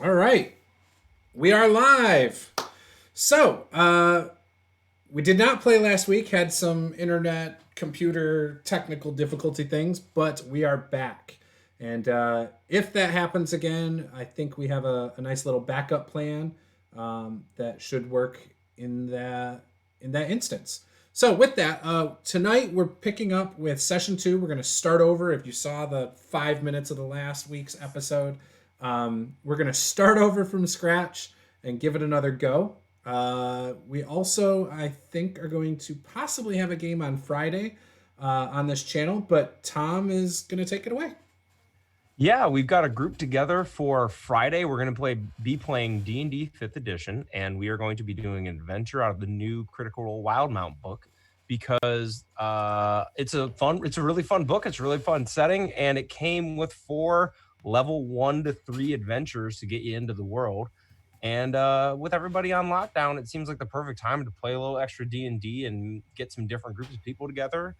All right. We are live. So, we did not play last week, had some internet, computer, technical difficulty things, but we are back. And if that happens again, I think we have a nice little backup plan that should work in that instance. So with that, tonight we're picking up with session 2. We're going to start over. If you saw the 5 minutes of the last week's episode, we're going to start over from scratch and give it another go. We also, I think, are going to possibly have a game on Friday on this channel, but Tom is going to take it away. Yeah, we've got a group together for Friday. We're going to be playing D&D 5th edition, and we are going to be doing an adventure out of the new Critical Role Wildmount book because it's a really fun book. It's a really fun setting, and it came with 4 level 1 to 3 adventures to get you into the world. And with everybody on lockdown, it seems like the perfect time to play a little extra D&D and get some different groups of people together.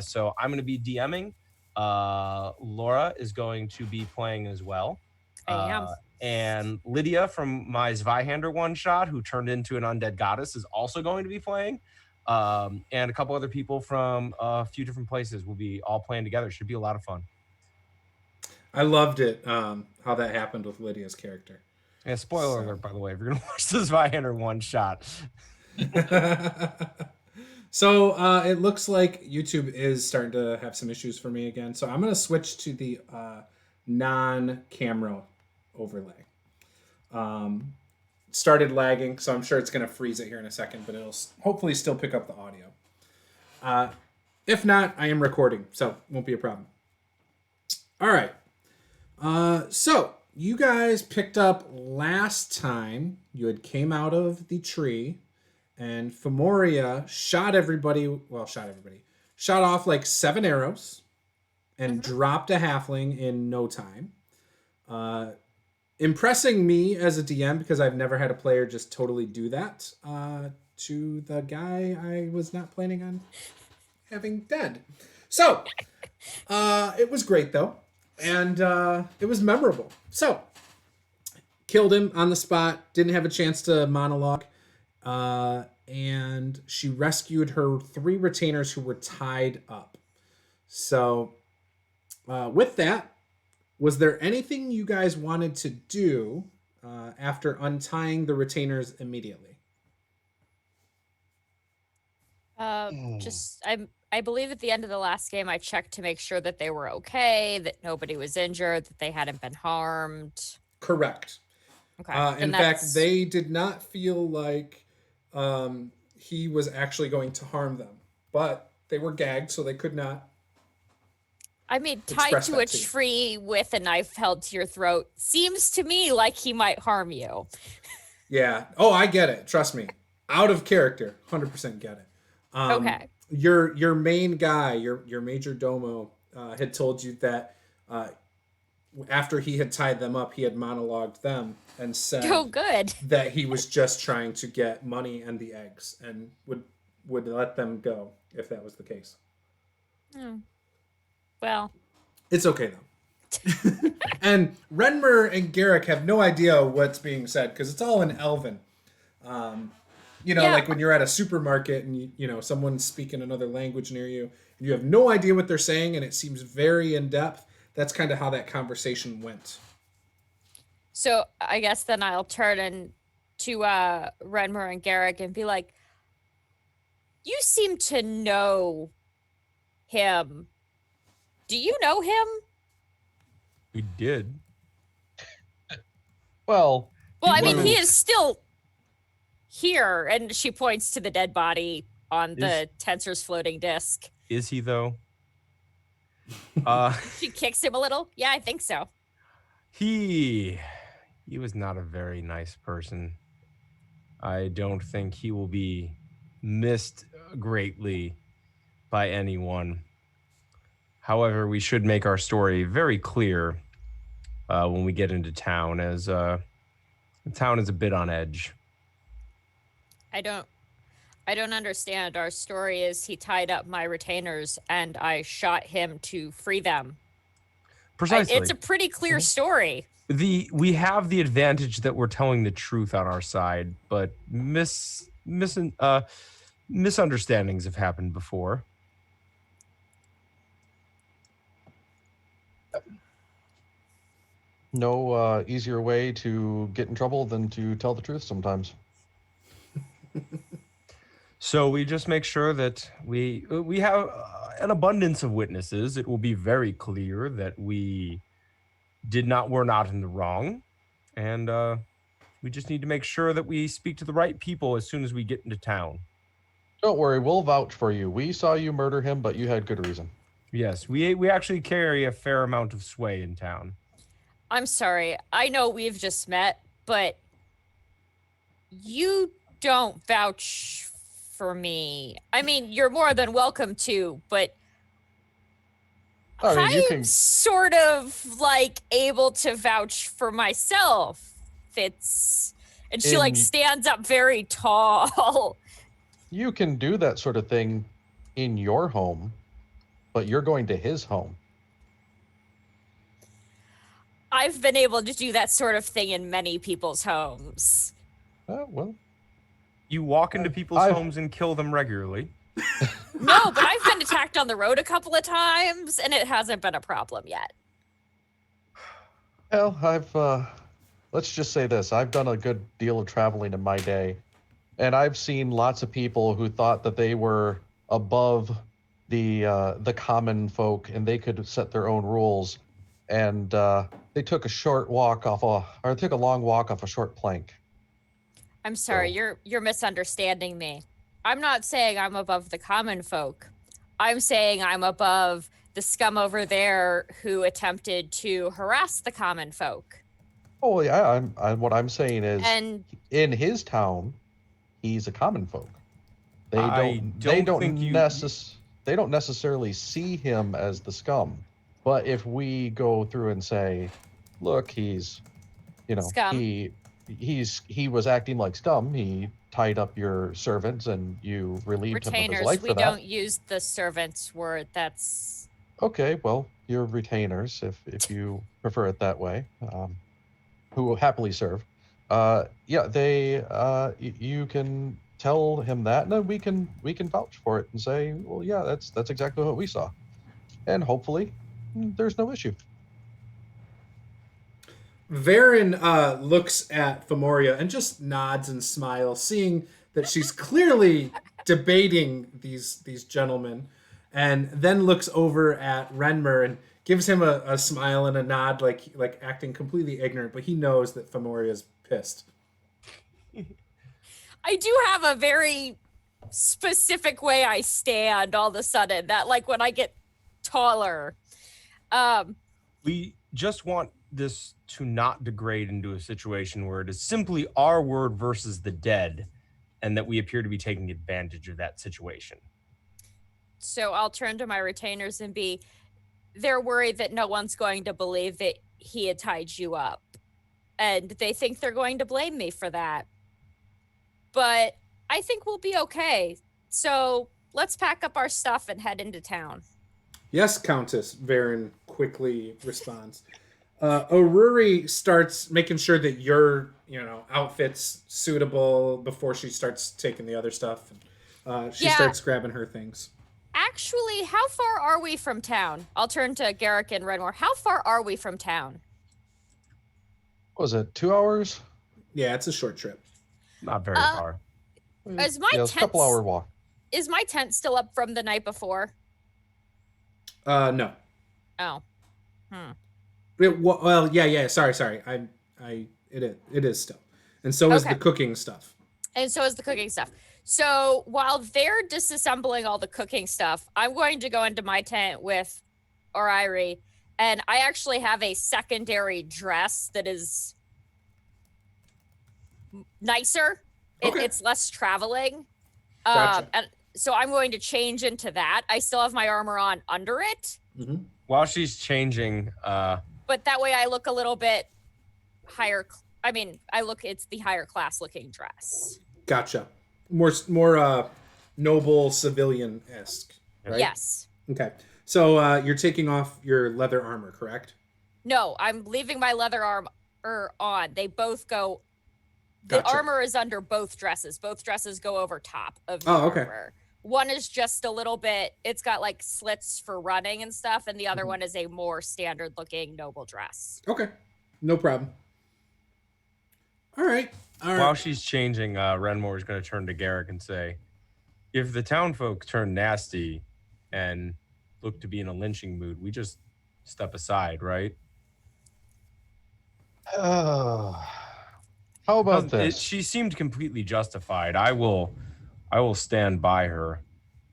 So I'm going to be DMing. Laura is going to be playing as well. I am. And Lydia from my Zweihander one-shot, who turned into an undead goddess, is also going to be playing. And a couple other people from a few different places will be all playing together. It should be a lot of fun. I loved it, how that happened with Lydia's character. Yeah, spoiler alert, by the way, if you're going to watch the Zweihander one-shot. So it looks like YouTube is starting to have some issues for me again. So I'm going to switch to the non-camera overlay. Started lagging, so I'm sure it's going to freeze it here in a second, but it'll hopefully still pick up the audio. If not, I am recording, so won't be a problem. All right. So you guys picked up last time you had came out of the tree. And Femoria shot off like 7 arrows and dropped a halfling in no time. Impressing me as a DM because I've never had a player just totally do that to the guy I was not planning on having dead. So it was great though. And it was memorable. So killed him on the spot, didn't have a chance to monologue. And she rescued her 3 retainers who were tied up. So, with that, was there anything you guys wanted to do after untying the retainers immediately? I believe at the end of the last game, I checked to make sure that they were okay, that nobody was injured, that they hadn't been harmed. Correct. Okay. In fact, they did not feel like he was actually going to harm them, but they were gagged, so they could not. I mean, tied to a tree with a knife held to your throat seems to me like he might harm you. Yeah. Oh, I get it. Trust me. Out of character, 100% get it. Okay. Your main guy, your major domo, had told you that after he had tied them up, he had monologued them and said that he was just trying to get money and the eggs and would let them go if that was the case. Well, it's okay though. And Renmer and Garrick have no idea what's being said because it's all in Elven. Like when you're at a supermarket and someone's speaking another language near you and you have no idea what they're saying and it seems very in depth. That's kind of how that conversation went. So I guess then I'll turn to Renmer and Garrick and be like, you seem to know him. Do you know him? We did. Well, I mean, he is still here. And she points to the dead body on the tensor's floating disc. Is he, though? She kicks him a little. Yeah, I think so. He was not a very nice person. I don't think he will be missed greatly by anyone. However, we should make our story very clear when we get into town, as the town is a bit on edge. I don't understand. Our story is he tied up my retainers and I shot him to free them. Precisely. It's a pretty clear story. We have the advantage that we're telling the truth on our side, but misunderstandings have happened before. No easier way to get in trouble than to tell the truth sometimes. So we just make sure that we have an abundance of witnesses. It will be very clear that we're not in the wrong, and we just need to make sure that we speak to the right people as soon as we get into town. Don't worry, we'll vouch for you. We saw you murder him, but you had good reason. Yes, we actually carry a fair amount of sway in town. I'm sorry. I know we've just met, but you don't vouch for me. I mean, you're more than welcome to, but I mean, you I'm can. sort of like able to vouch for myself. And she like stands up very tall. You can do that sort of thing in your home, but you're going to his home. I've been able to do that sort of thing in many people's homes. Well. You walk into people's homes and kill them regularly. No, but I've been attacked on the road a couple of times, and it hasn't been a problem yet. Well, let's just say this. I've done a good deal of traveling in my day, and I've seen lots of people who thought that they were above the common folk and they could set their own rules, and they took a long walk off a short plank. I'm sorry, you're misunderstanding me. I'm not saying I'm above the common folk. I'm saying I'm above the scum over there who attempted to harass the common folk. Oh yeah, what I'm saying is, And in his town, he's a common folk. They don't necessarily see him as the scum. But if we go through and say, look, he's, scum. he was acting like scum. He tied up your servants and you relieved him of his life for that. We don't use the servants word. That's okay. Well, your retainers, if you prefer it that way, who will happily serve. You can tell him that, and then we can vouch for it and say, well, yeah, that's exactly what we saw, and hopefully there's no issue. Varen looks at Femoria and just nods and smiles, seeing that she's clearly debating these gentlemen, and then looks over at Renmer and gives him a smile and a nod, like acting completely ignorant, but he knows that Femoria's pissed. I do have a very specific way I stand all of a sudden, that like when I get taller. We just want this to not degrade into a situation where it is simply our word versus the dead, and that we appear to be taking advantage of that situation. So I'll turn to my retainers and they're worried that no one's going to believe that he had tied you up. And they think they're going to blame me for that. But I think we'll be okay. So let's pack up our stuff and head into town. Yes, Countess, Varen quickly responds. Oruri starts making sure that your, outfit's suitable before she starts taking the other stuff. She starts grabbing her things. Actually, how far are we from town? I'll turn to Garrick and Redmore. How far are we from town? What was it, 2 hours? Yeah, it's a short trip. Not very far. Is my it's a couple-hour walk. Is my tent still up from the night before? No. Oh. Yeah. Sorry. It is still, and so is the cooking stuff. And so is the cooking stuff. So while they're disassembling all the cooking stuff, I'm going to go into my tent with Orairi, and I actually have a secondary dress that is nicer. Okay. It's less traveling. Gotcha. And so I'm going to change into that. I still have my armor on under it. Mm-hmm. While she's changing, but that way I look a little bit higher. It's the higher class looking dress. Gotcha. More noble civilian-esque, right? Yes. Okay. So you're taking off your leather armor, correct? No, I'm leaving my leather on. They both go. The Gotcha. armor is under both dresses. Both dresses go over top of the Oh, okay. armor. One is just a little bit. It's got like slits for running and stuff, and the other one is a more standard-looking noble dress. Okay, no problem. All right. While she's changing, Renmore is going to turn to Garrick and say, if the townfolk turn nasty and look to be in a lynching mood, we just step aside, right? How about this? She seemed completely justified. I will stand by her.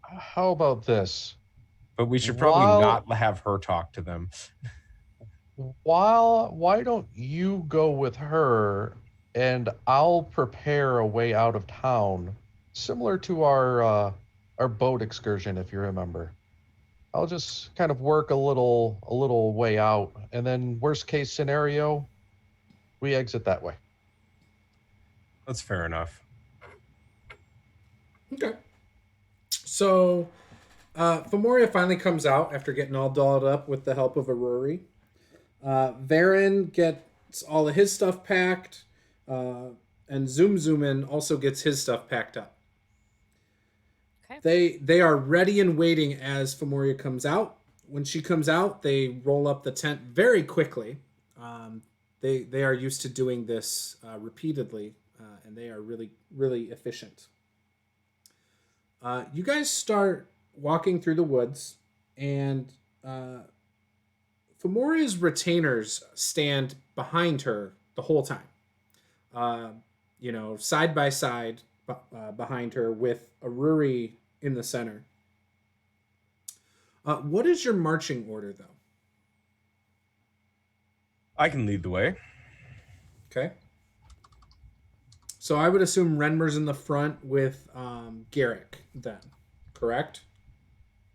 How about this? But we should probably not have her talk to them. Why don't you go with her and I'll prepare a way out of town, similar to our boat excursion, if you remember. I'll just kind of work a little way out, and then worst case scenario, we exit that way. That's fair enough. Okay. So, Femoria finally comes out after getting all dolled up with the help of Aruri. Varen gets all of his stuff packed, and Zoomin also gets his stuff packed up. Okay. They are ready and waiting as Femoria comes out. When she comes out, they roll up the tent very quickly. They are used to doing this repeatedly, and they are really, really efficient. You guys start walking through the woods, and Femoria's retainers stand behind her the whole time. Side by side behind her with Aruri in the center. What is your marching order, though? I can lead the way. Okay. So I would assume Renmer's in the front with Garrick then, correct?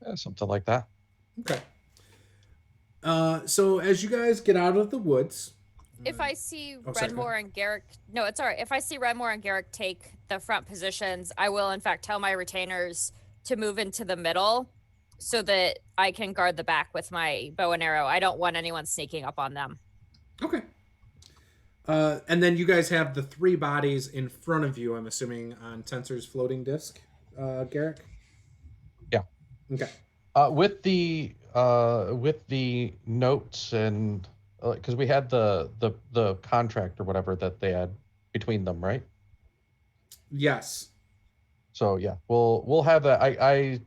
Yeah, something like that. Okay. So as you guys get out of the woods... If I see sorry, Renmore and Garrick... No, it's all right. If I see Renmore and Garrick take the front positions, I will, in fact, tell my retainers to move into the middle so that I can guard the back with my bow and arrow. I don't want anyone sneaking up on them. Okay. And then you guys have the three bodies in front of you, I'm assuming, on Tensor's floating disc, Garrick? Yeah. Okay. With the notes and... because we had the contract or whatever that they had between them, right? Yes. So yeah, we'll have that.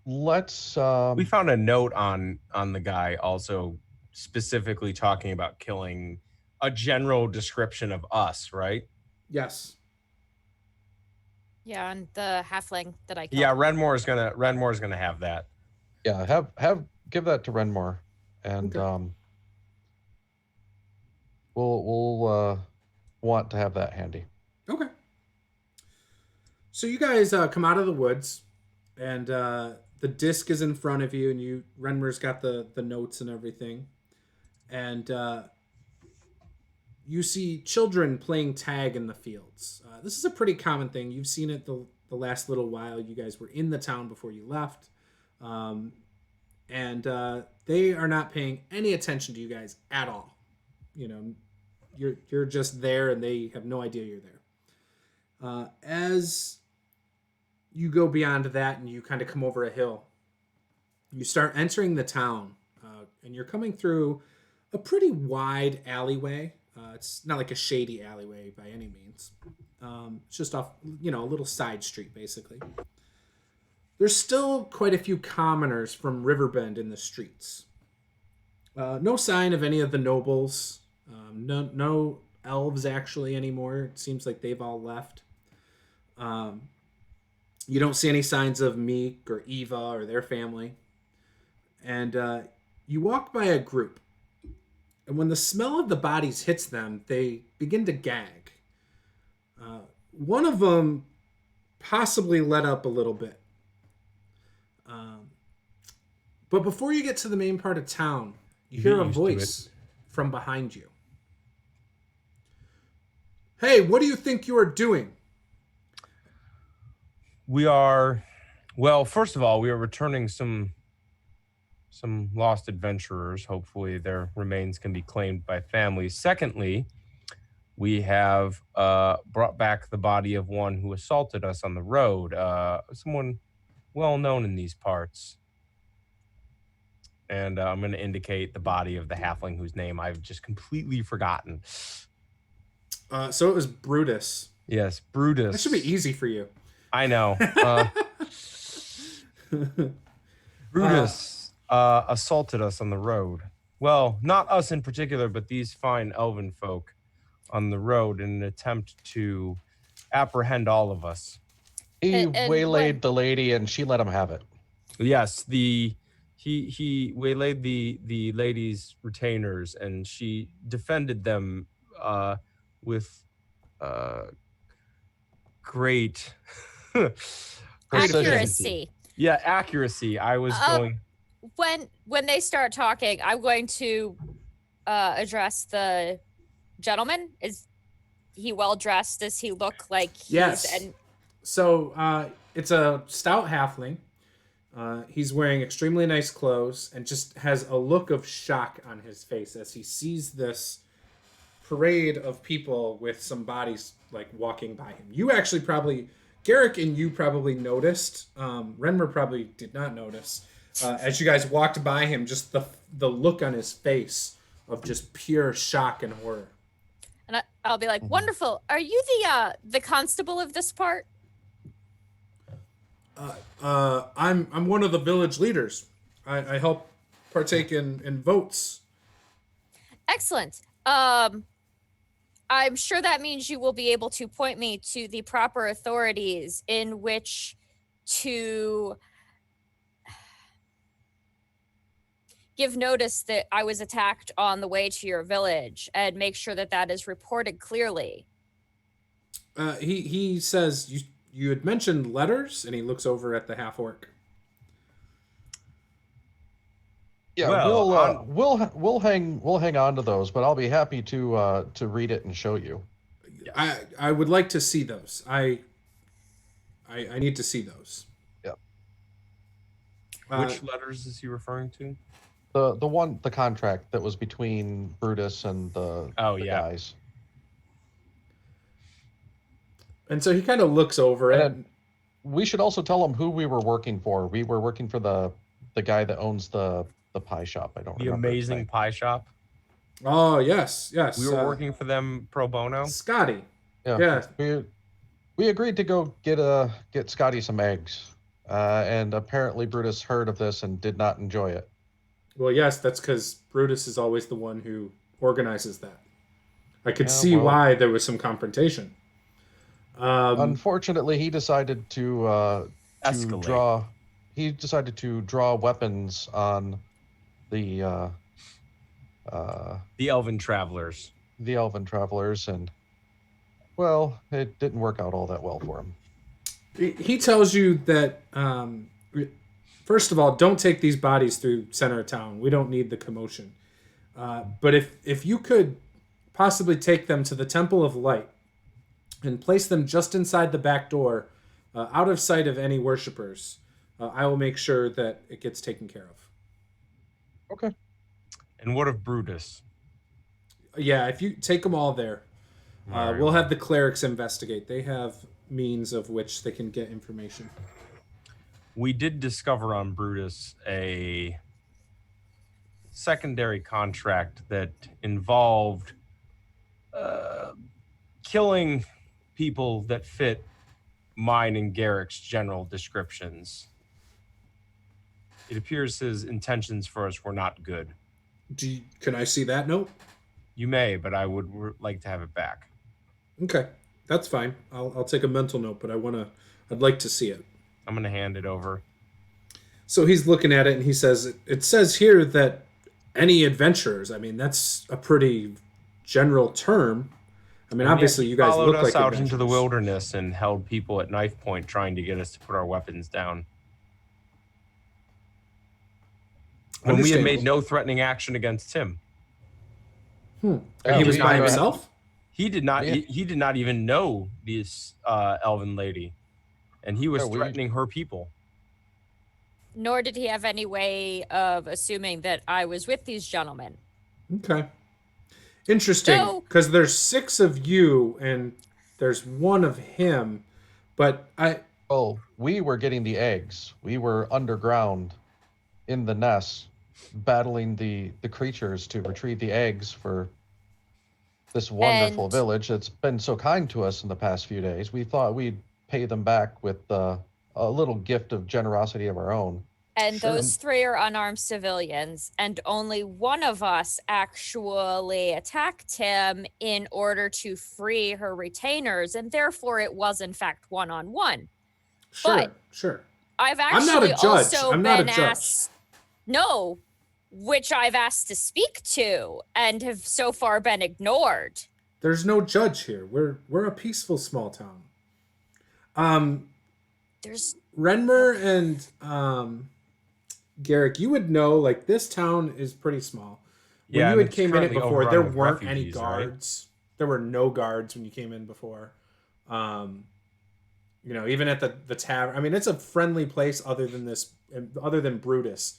Let's. We found a note on the guy also specifically talking about killing, a general description of us, right? Yes. Yeah, and the halfling that I killed. Yeah, Renmore's gonna have that. Yeah, give that to Renmore, and Okay. we'll want to have that handy. Okay. So you guys come out of the woods, and the disc is in front of you, and Renmer's got the notes and everything, and you see children playing tag in the fields. This is a pretty common thing. You've seen it the last little while. You guys were in the town before you left, and they are not paying any attention to you guys at all. You're just there, and they have no idea you're there. As you go beyond that and you kind of come over a hill, you start entering the town, and you're coming through a pretty wide alleyway. It's not like a shady alleyway by any means. It's just off, a little side street, basically. There's still quite a few commoners from Riverbend in the streets. No sign of any of the nobles. No elves actually anymore. It seems like they've all left. You don't see any signs of Meek or Eva or their family. And you walk by a group. And when the smell of the bodies hits them, they begin to gag. One of them possibly let up a little bit. But before you get to the main part of town, you hear a voice from behind you. Hey, what do you think you are doing? We are, well, first of all, we are returning some lost adventurers. Hopefully their remains can be claimed by families. Secondly, We have brought back the body of one who assaulted us on the road, someone well known in these parts. And I'm going to indicate the body of the halfling whose name I've just completely forgotten. So it was Brutus. Yes, Brutus. That should be easy for you. I know. Brutus assaulted us on the road. Well, not us in particular, but these fine elven folk on the road in an attempt to apprehend all of us. He And waylaid the lady and she let him have it. Yes, he waylaid the lady's retainers and she defended them with great Accuracy. Yeah, accuracy. I was going. When they start talking, I'm going to address the gentleman. Is he well dressed? Does he look like he's Yes. So it's a stout halfling. He's wearing extremely nice clothes and just has a look of shock on his face as he sees this parade of people with some bodies like walking by him. You actually probably, Garrick and you probably noticed. Renmer probably did not notice. As you guys walked by him, just the look on his face of just pure shock and horror. And I'll be like, wonderful. Are you the constable of this part? I'm one of the village leaders. I help partake in votes. Excellent. I'm sure that means you will be able to point me to the proper authorities in which to give notice that I was attacked on the way to your village and make sure that that is reported clearly. He says you had mentioned letters, and he looks over at the half orc. Yeah, Well, we'll hang on to those, but I'll be happy to read it and show you. I would like to see those. I need to see those. Yep. Which letters is he referring to? The contract that was between Brutus and the guys. And so he kind of looks over it. We should also tell him who we were working for. We were working for the guy that owns the pie shop. I don't remember. The amazing pie shop. Oh, yes. We were working for them pro bono. Scotty. Yeah. We agreed to go get Scotty some eggs. And apparently Brutus heard of this and did not enjoy it. Well, yes, that's because Brutus is always the one who organizes that. I could see why there was some confrontation. Unfortunately, he decided to escalate. He decided to draw weapons on the Elven Travelers. The Elven Travelers, and well, it didn't work out all that well for him. He tells you that first of all, don't take these bodies through center of town. We don't need the commotion. But if you could possibly take them to the Temple of Light and place them just inside the back door, out of sight of any worshippers, I will make sure that it gets taken care of. Okay. And what of Brutus? Yeah, if you take them all there, we'll have the clerics investigate. They have means of which they can get information. We did discover on Brutus a secondary contract that involved killing people that fit mine and Garrick's general descriptions. It appears his intentions for us were not good. Can I see that note? You may, but I would like to have it back. Okay, that's fine. I'll take a mental note, but I'd like to see it. I'm going to hand it over. So he's looking at it and he says, it says here that any adventurers, I mean, that's a pretty general term. I mean, obviously you guys look like out into the wilderness and held people at knife point trying to get us to put our weapons down. When we had made no threatening action against him. And he was by himself? He did not. Yeah. He did not even know this elven lady, and he was threatening her people. Nor did he have any way of assuming that I was with these gentlemen. Okay. Interesting, No. because there's 6 of you and there's 1 of him, but Oh, we were getting the eggs. We were underground in the nest, battling the creatures to retrieve the eggs for this wonderful And village that's been so kind to us in the past few days. We thought we'd pay them back with a little gift of generosity of our own. and Sure. those 3 are unarmed civilians, and only one of us actually attacked him in order to free her retainers, and therefore it was in fact one-on-one. sure, sure. I've I'm not a actually judge. also I'm not a been judge. asked, no, which I've asked to speak to and have so far been ignored. There's no judge here. We're a peaceful small town. There's Renmer and Garrick, you would know, like, this town is pretty small. When Yeah, you and had it's came in it currently before, overrun there with weren't any refugees, right? guards. There were no guards when you came in before. Even at the tavern. I mean, it's a friendly place other than Brutus.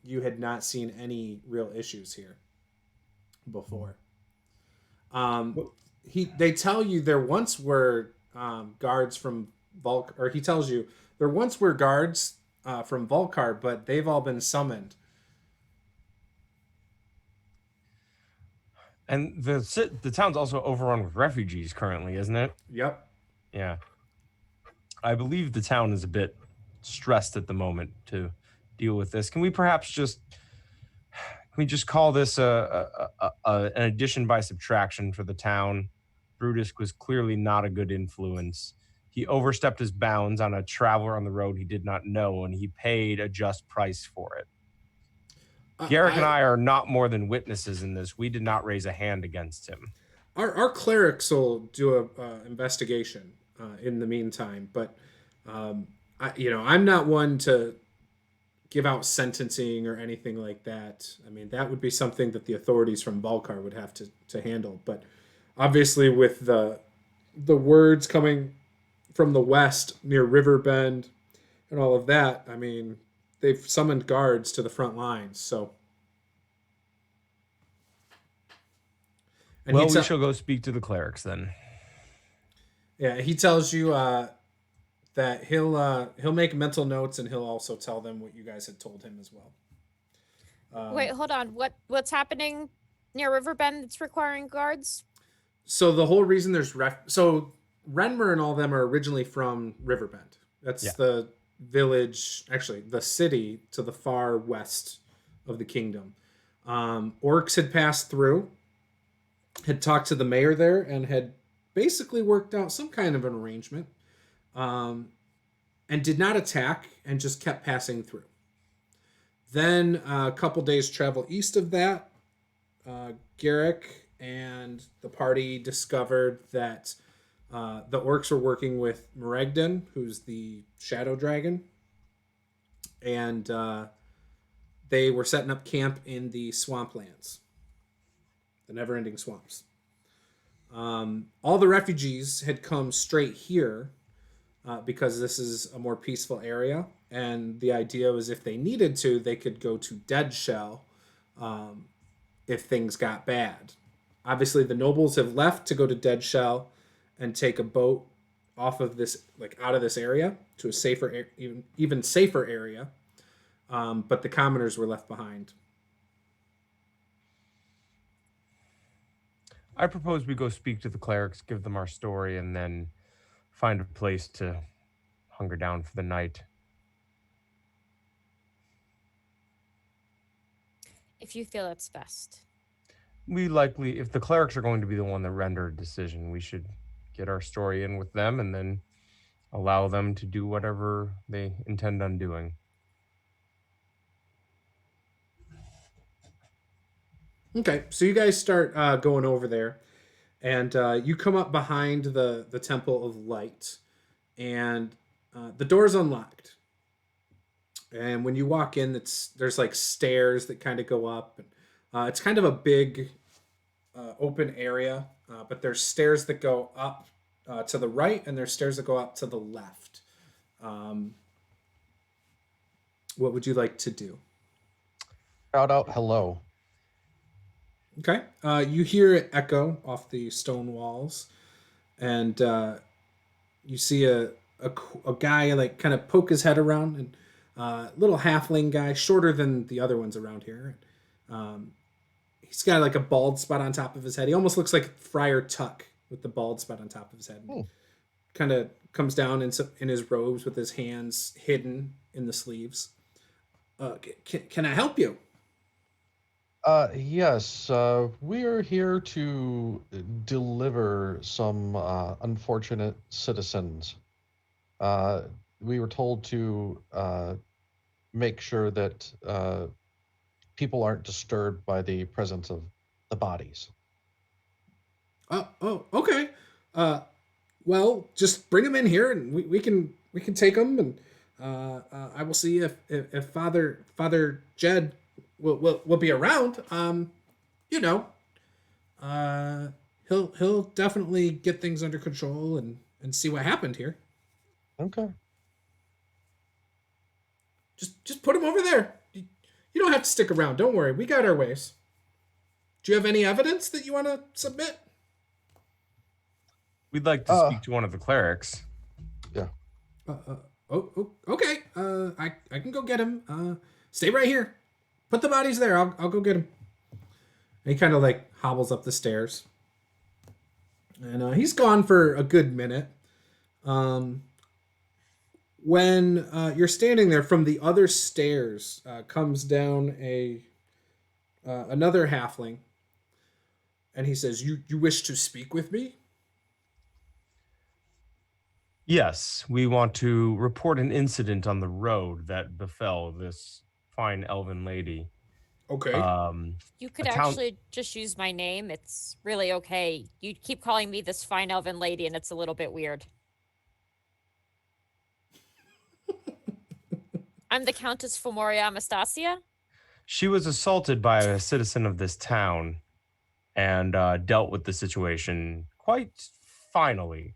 You had not seen any real issues here before. They tell you there once were guards from Volk, or he tells you there once were guards from Volkar, but they've all been summoned. And the town's also overrun with refugees currently, isn't it? Yep. Yeah. I believe the town is a bit stressed at the moment to deal with this. Can we perhaps just call this an addition by subtraction for the town? Brutus was clearly not a good influence. He overstepped his bounds on a traveler on the road he did not know, and he paid a just price for it. Garrick and I are not more than witnesses in this. We did not raise a hand against him. Our clerics will do a investigation in the meantime, but I'm not one to give out sentencing or anything like that. I mean, that would be something that the authorities from Volkar would have to handle. But obviously, with the words coming from the west near Riverbend and all of that, I mean, they've summoned guards to the front lines. So, and well, we shall go speak to the clerics then. Yeah, he tells you that he'll make mental notes, and he'll also tell them what you guys had told him as well. Wait, hold on. What's happening near Riverbend that's requiring guards? So the whole reason there's so Renmer and all them are originally from Riverbend. That's the village, actually the city to the far west of the kingdom. Orcs had passed through, had talked to the mayor there, and had basically worked out some kind of an arrangement, and did not attack and just kept passing through. Then a couple days travel east of that, Garrick and the party discovered that the orcs were working with Meregden, who's the shadow dragon, and they were setting up camp in the swamplands, the never-ending swamps. All the refugees had come straight here because this is a more peaceful area, and the idea was if they needed to, they could go to Dead Shell if things got bad. Obviously, the nobles have left to go to Dead Shell and take a boat off of this, like out of this area to a safer, even safer area. But the commoners were left behind. I propose we go speak to the clerics, give them our story, and then find a place to hunker down for the night. If you feel it's best. We likely, if the clerics are going to be the one that render a decision, we should get our story in with them and then allow them to do whatever they intend on doing. Okay, so you guys start going over there, and you come up behind the Temple of Light, and the door's unlocked. And when you walk in, there's like stairs that kind of go up. And, it's kind of a big open area, but there's stairs that go up to the right, and there's stairs that go up to the left. What would you like to do? Shout out hello. Okay. You hear it echo off the stone walls, and you see a guy like kind of poke his head around, and little halfling guy, shorter than the other ones around here. Um, he's got like a bald spot on top of his head. He almost looks like Friar Tuck with the bald spot on top of his head. Hmm. Kind of comes down in his robes with his hands hidden in the sleeves. Can I help you? Yes, we are here to deliver some unfortunate citizens. Uh, we were told to make sure that people aren't disturbed by the presence of the bodies. Oh, okay. Uh, well, just bring them in here, and we can take them, and I will see if Father Jed will be around. You know, uh, he'll definitely get things under control and see what happened here. Okay. Just put him over there. You don't have to stick around. Don't worry. We got our ways. Do you have any evidence that you want to submit? We'd like to speak to one of the clerics. Yeah. Okay. I can go get him. Stay right here. Put the bodies there. I'll go get him. And he kind of like hobbles up the stairs, and he's gone for a good minute. When you're standing there, from the other stairs comes down another halfling, and he says, "You wish to speak with me?" Yes, we want to report an incident on the road that befell this fine elven lady. Okay. You could A town- actually just use my name. It's really okay. You keep calling me this fine elven lady, and it's a little bit weird. I'm the Countess Fomoria Amastasia. She was assaulted by a citizen of this town and dealt with the situation quite finally.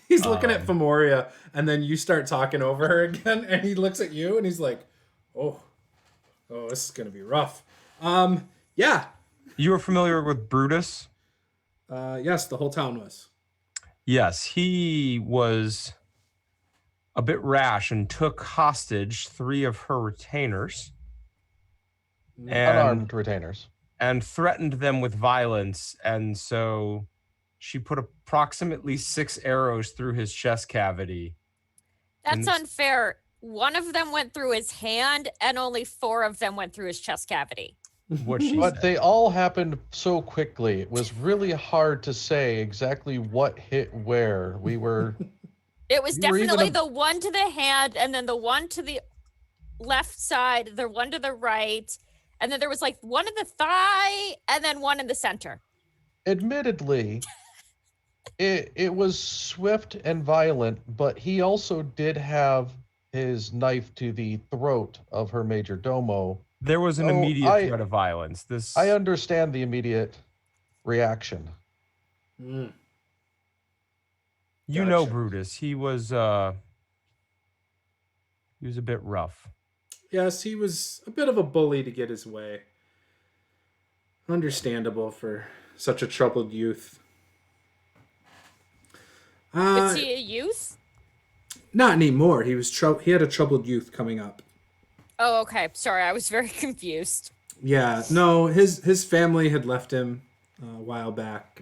He's looking at Femoria, and then you start talking over her again, and he looks at you, and he's like, "Oh, this is gonna be rough." Yeah. You were familiar with Brutus? Yes, the whole town was. Yes, he was a bit rash and took hostage 3 of her retainers Unarmed retainers. and threatened them with violence. And so she put approximately 6 arrows through his chest cavity. That's And- unfair. One of them went through his hand, and only 4 of them went through his chest cavity. What she But said. they all happened so quickly. It was really hard to say exactly what hit where. We were It was You were even definitely a- the one to the hand, and then the one to the left side, the one to the right, and then there was like one in the thigh, and then one in the center. admittedly it was swift and violent, but he also did have his knife to the throat of her major domo. There was an Oh, immediate threat of violence. This I understand the immediate reaction. Mm. you know Gotcha. Brutus. He was a bit rough. Yes, he was a bit of a bully to get his way. Understandable for such a troubled youth. Is he a youth? Not anymore. He had a troubled youth coming up. Oh, okay. Sorry, I was very confused. Yeah, no, his family had left him a while back.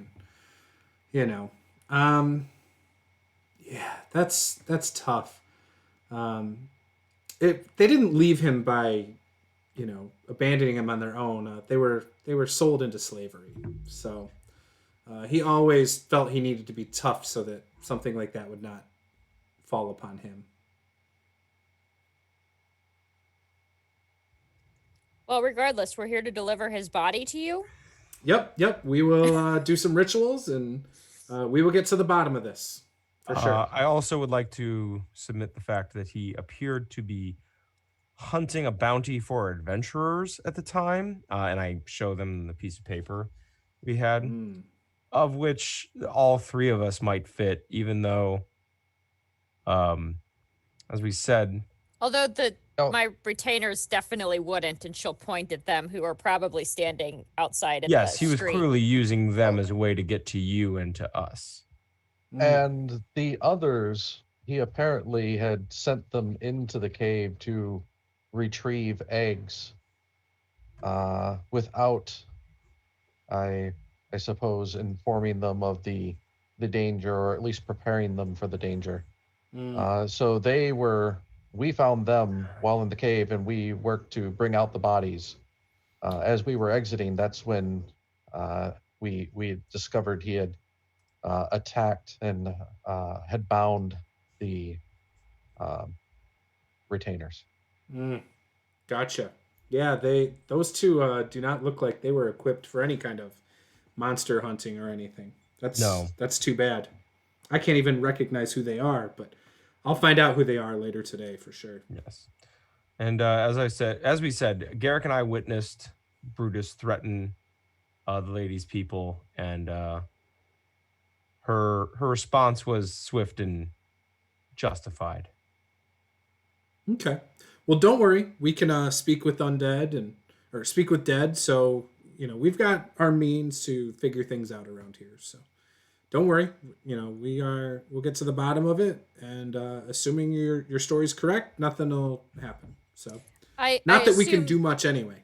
You know, yeah, that's tough. They didn't leave him by, abandoning him on their own. They were sold into slavery. So he always felt he needed to be tough so that something like that would not fall upon him. Well, regardless, we're here to deliver his body to you. Yep. We will do some rituals, and we will get to the bottom of this for sure. I also would like to submit the fact that he appeared to be hunting a bounty for adventurers at the time, and I show them the piece of paper we had, of which all 3 of us might fit, even though, as we said, Although Oh. my retainers definitely wouldn't, and she'll point at them, who are probably standing outside in Yes, the he was street. clearly using them Oh. as a way to get to you and to us. And the others, he apparently had sent them into the cave to retrieve eggs, without, I suppose, informing them of the danger, or at least preparing them for the danger. So we found them while in the cave, and we worked to bring out the bodies. As we were exiting, that's when we discovered he had attacked and had bound the retainers. Gotcha. Yeah, those two do not look like they were equipped for any kind of monster hunting or anything. That's too bad. I can't even recognize who they are, but I'll find out who they are later today for sure. Yes. And as we said, Garrick and I witnessed Brutus threaten the lady's people, and her response was swift and justified. Okay. Well, don't worry. We can speak with or speak with dead. So we've got our means to figure things out around here. So don't worry. We'll get to the bottom of it, and assuming your story's correct, nothing will happen. So not that we can do much anyway.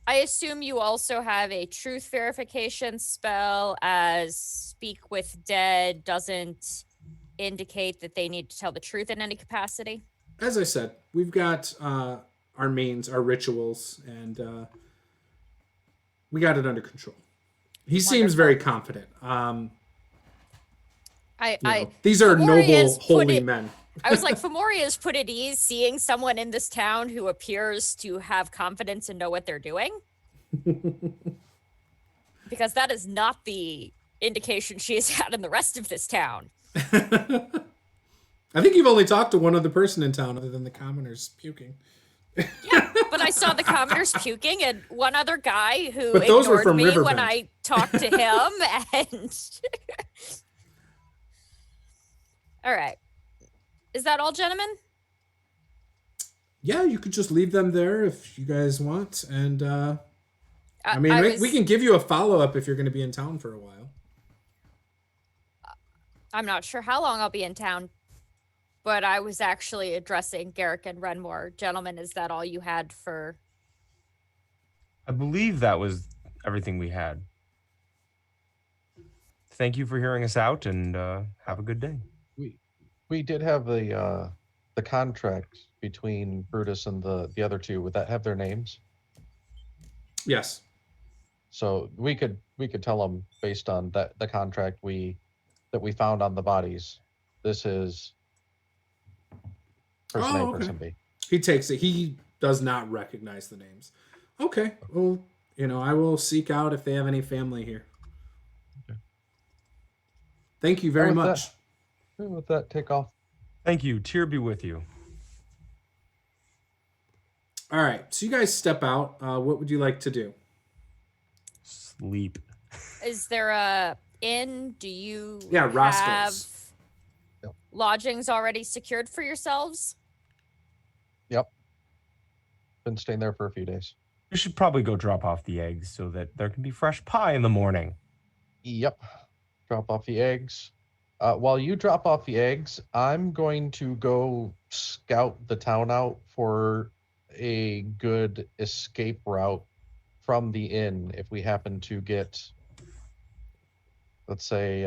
I assume you also have a truth verification spell, as speak with dead doesn't indicate that they need to tell the truth in any capacity. As I said, we've got our means, our rituals, and we got it under control. He seems very confident. These are noble, holy men. I was like, Fomoria's put at ease seeing someone in this town who appears to have confidence and know what they're doing. Because that is not the indication she has had in the rest of this town. I think you've only talked to one other person in town other than the commoners puking. Yeah, but I saw the commoners puking and one other guy who but those were ignored from me Riverbend. when I talked to him. And all right. Is that all, gentlemen? Yeah, you could just leave them there if you guys want. And we can give you a follow-up if you're going to be in town for a while. I'm not sure how long I'll be in town, but I was actually addressing Garrick and Renmore. Gentlemen, is that all you had for... I believe that was everything we had. Thank you for hearing us out, and have a good day. We did have the contract between Brutus and the other two. Would that have their names? Yes. So we could tell them based on the contract that we found on the bodies. This is person A, person B. He takes it. He does not recognize the names. Okay. Well, I will seek out if they have any family here. Okay. Thank you very much. With that, take off. Thank you. Tear be with you. All right. So you guys step out. What would you like to do? Sleep. Is there a inn? Do you have Roscoe's. Yep. Lodgings already secured for yourselves? Yep. Been staying there for a few days. You should probably go drop off the eggs so that there can be fresh pie in the morning. Yep. Drop off the eggs. While you drop off the eggs, I'm going to go scout the town out for a good escape route from the inn if we happen to get, let's say,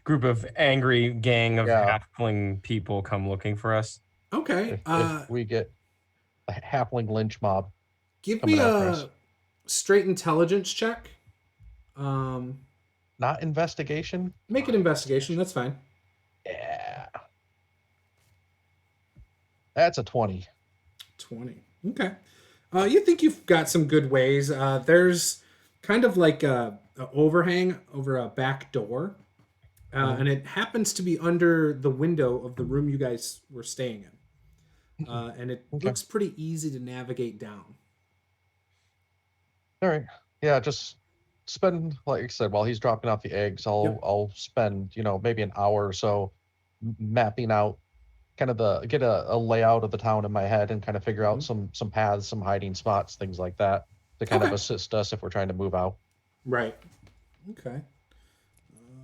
group of angry gang of halfling people come looking for us. Okay. If we get a halfling lynch mob. Give me a straight intelligence check. Not investigation? Make an investigation. That's fine. Yeah. That's a 20. 20. Okay. You think you've got some good ways. There's kind of like a overhang over a back door. And it happens to be under the window of the room you guys were staying in. And it looks pretty easy to navigate down. All right. Yeah, just spend, like I said, while he's dropping off the eggs, I'll spend, maybe an hour or so mapping out kind of get a layout of the town in my head and kind of figure out some paths, some hiding spots, things like that to kind of Okay. assist us if we're trying to move out. Right. Okay.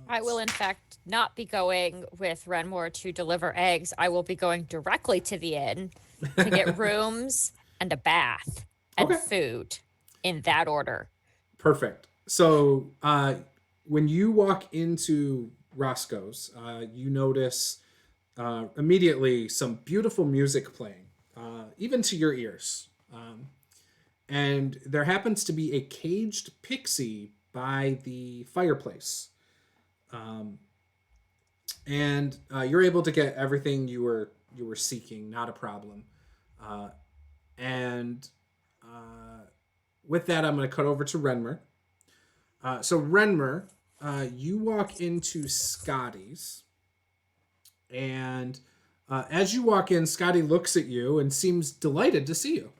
I will, in fact, not be going with Renmore to deliver eggs. I will be going directly to the inn to get rooms and a bath and Okay. food in that order. Perfect. So when you walk into Roscoe's, you notice immediately some beautiful music playing, even to your ears. And there happens to be a caged pixie by the fireplace. And you're able to get everything you were seeking, not a problem. And with that, I'm going to cut over to Renmer. So Renmer, you walk into Scotty's, and as you walk in, Scotty looks at you and seems delighted to see you.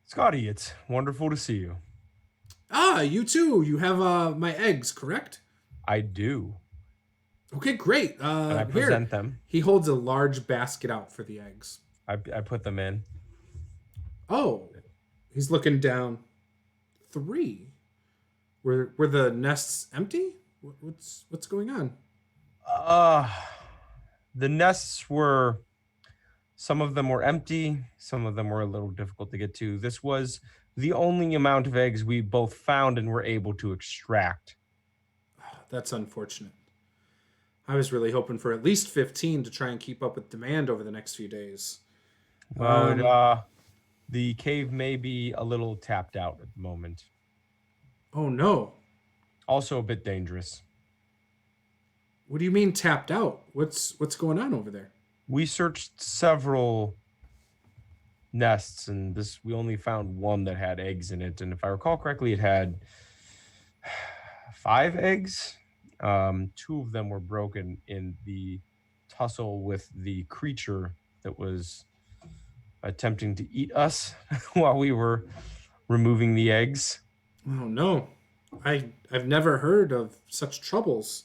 Scotty, it's wonderful to see you. Ah, you too. You have my eggs, correct? I do. Okay, great. And I present them. He holds a large basket out for the eggs. I put them in. Oh, he's looking down. 3. Were the nests empty? What's going on? The nests were, some of them were empty, some of them were a little difficult to get to. This was the only amount of eggs we both found and were able to extract. That's unfortunate. I was really hoping for at least 15 to try and keep up with demand over the next few days. Well, the cave may be a little tapped out at the moment. Oh no. Also a bit dangerous. What do you mean tapped out? What's going on over there? We searched several nests, and we only found one that had eggs in it. And if I recall correctly, it had 5 eggs. 2 of them were broken in the tussle with the creature that was attempting to eat us while we were removing the eggs. Oh no. I've never heard of such troubles.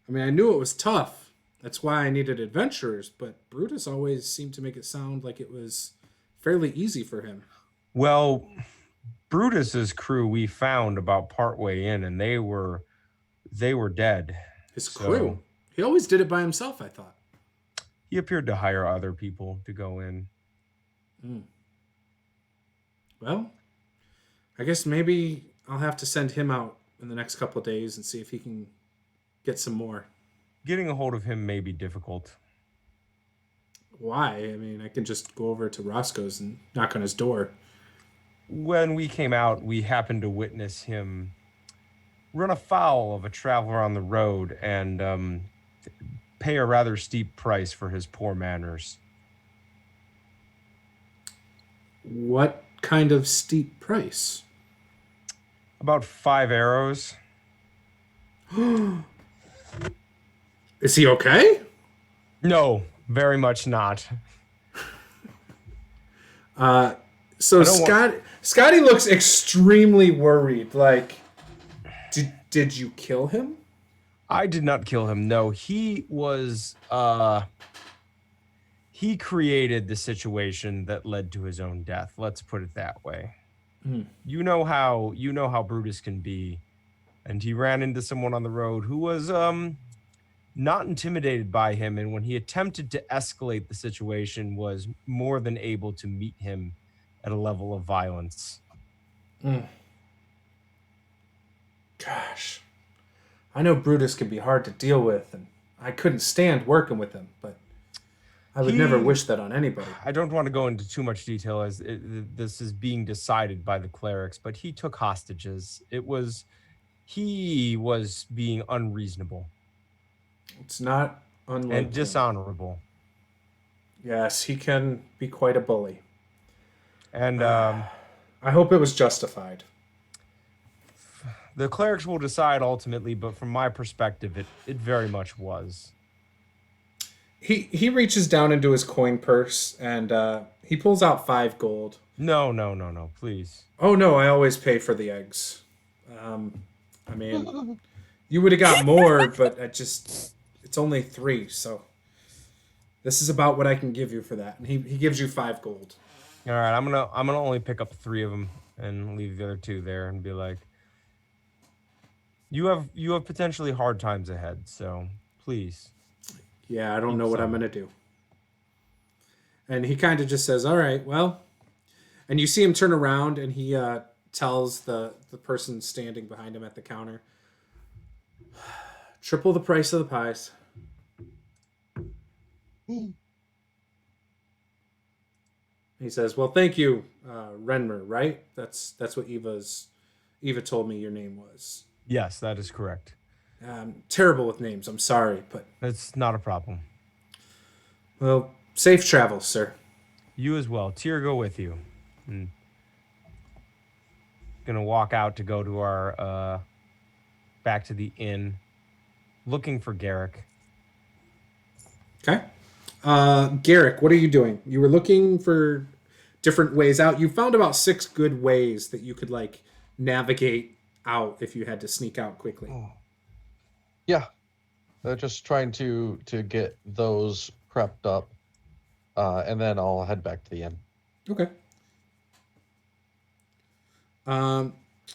I mean, I knew it was tough. That's why I needed adventurers, but Brutus always seemed to make it sound like it was fairly easy for him. Well, Brutus's crew we found about partway in, and they were dead. His crew? He always did it by himself, I thought. He appeared to hire other people to go in. Well, I guess maybe I'll have to send him out in the next couple of days and see if he can get some more. Getting a hold of him may be difficult. Why? I mean, I can just go over to Roscoe's and knock on his door. When we came out, we happened to witness him run afoul of a traveler on the road and pay a rather steep price for his poor manners. What kind of steep price? About 5 arrows. Is he okay? No, very much not. So Scotty looks extremely worried. Like, did you kill him? I did not kill him. No, he was. He created the situation that led to his own death. Let's put it that way. You know how Brutus can be, and he ran into someone on the road who was not intimidated by him, and when he attempted to escalate the situation, was more than able to meet him at a level of violence. Gosh, I know Brutus can be hard to deal with, and I couldn't stand working with him, but I would never wish that on anybody. I don't want to go into too much detail as this is being decided by the clerics, but he took hostages. He was being unreasonable. It's not unlike and dishonorable. Yes, he can be quite a bully. And I hope it was justified. The clerics will decide ultimately, but from my perspective, it very much was. He reaches down into his coin purse and he pulls out 5 gold. No, please. Oh no, I always pay for the eggs. I mean, you would have got more, but it's only 3, so This is about what I can give you for that. And he gives you 5 gold. All right, I'm gonna only pick up 3 of them and leave the other 2 there and be like, you have potentially hard times ahead, so please. Yeah, I don't Keep know what I'm some. going to do. And he kind of just says, all right, well. And you see him turn around and he tells the person standing behind him at the counter, triple the price of the pies. He says, well, thank you, Renmer, right? That's what Eva told me your name was. Yes, that is correct. Terrible with names. I'm sorry, but That's not a problem. well, safe travels, sir. You as well. Tyr, go with you. Gonna walk out to go to our back to the inn, looking for Garrick. Okay. Garrick, what are you doing? You were looking for different ways out. You found about 6 good ways that you could like navigate out if you had to sneak out quickly. Yeah, just trying to get those prepped up, and then I'll head back to the inn. Okay.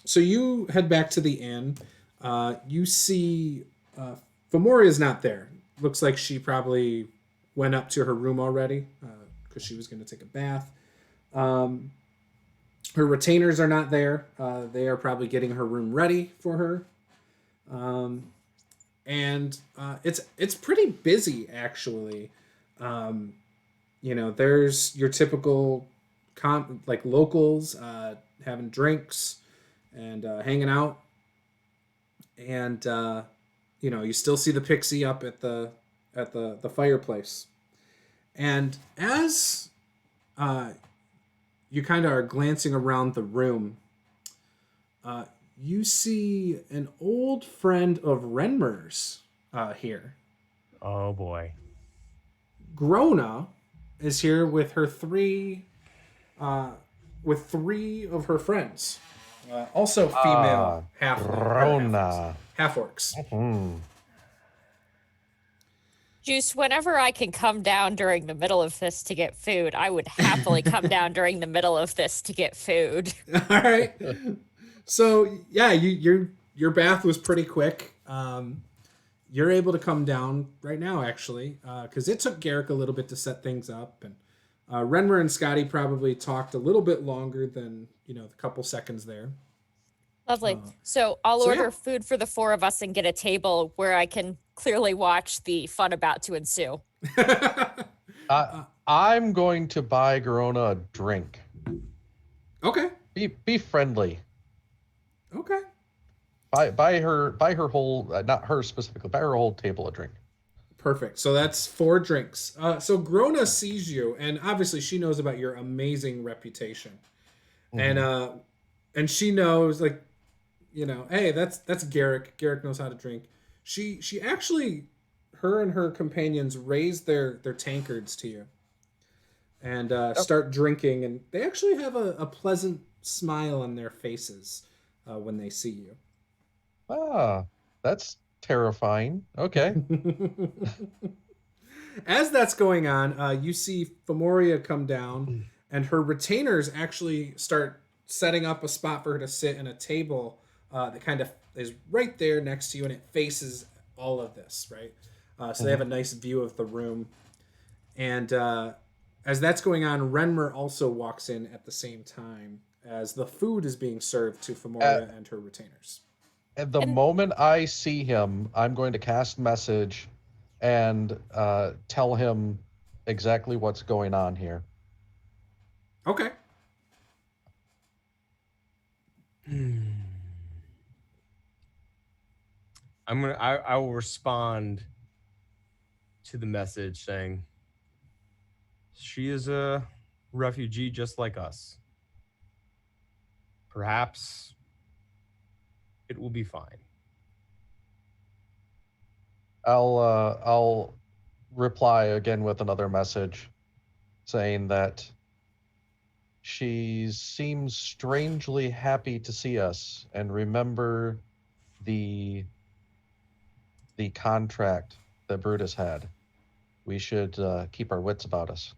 So you head back to the inn. You see Fomoria's not there. Looks like she probably went up to her room already because she was going to take a bath. Her retainers are not there. They are probably getting her room ready for her. And it's pretty busy actually. There's your typical locals having drinks and hanging out, and you still see the pixie up at the fireplace. And as you kind of are glancing around the room, you see an old friend of Renmer's here. Oh boy. Grona is here with her 3 of her friends. Also female Grona. half orcs. Juice, whenever I can come down during the middle of this to get food, I would happily come down during the middle of this to get food. All right. So yeah, your bath was pretty quick. You're able to come down right now, actually, because it took Garrick a little bit to set things up, and Renmer and Scotty probably talked a little bit longer than the couple seconds there. Lovely. So I'll so order yeah. food for the 4 of us and get a table where I can clearly watch the fun about to ensue. I'm going to buy Garona a drink. Okay. Be friendly. Okay. Buy her whole, not her specifically, buy her whole table a drink. Perfect. So that's 4 drinks. So Grona sees you, and obviously she knows about your amazing reputation, and she knows hey, that's Garrick. Garrick knows how to drink. She actually, her and her companions raise their tankards to you, and start drinking, and they actually have a pleasant smile on their faces when they see you. Ah, that's terrifying. Okay. As that's going on, you see Fomoria come down, and her retainers actually start setting up a spot for her to sit in a table that kind of is right there next to you, and it faces all of this, right? So they have a nice view of the room. And as that's going on, Renmer also walks in at the same time as the food is being served to Fomoria and her retainers. At the moment I see him, I'm going to cast message and tell him exactly what's going on here. Okay. I will respond to the message saying, she is a refugee just like us. Perhaps it will be fine. I'll reply again with another message saying that she seems strangely happy to see us and remember the contract that Brutus had. We should keep our wits about us.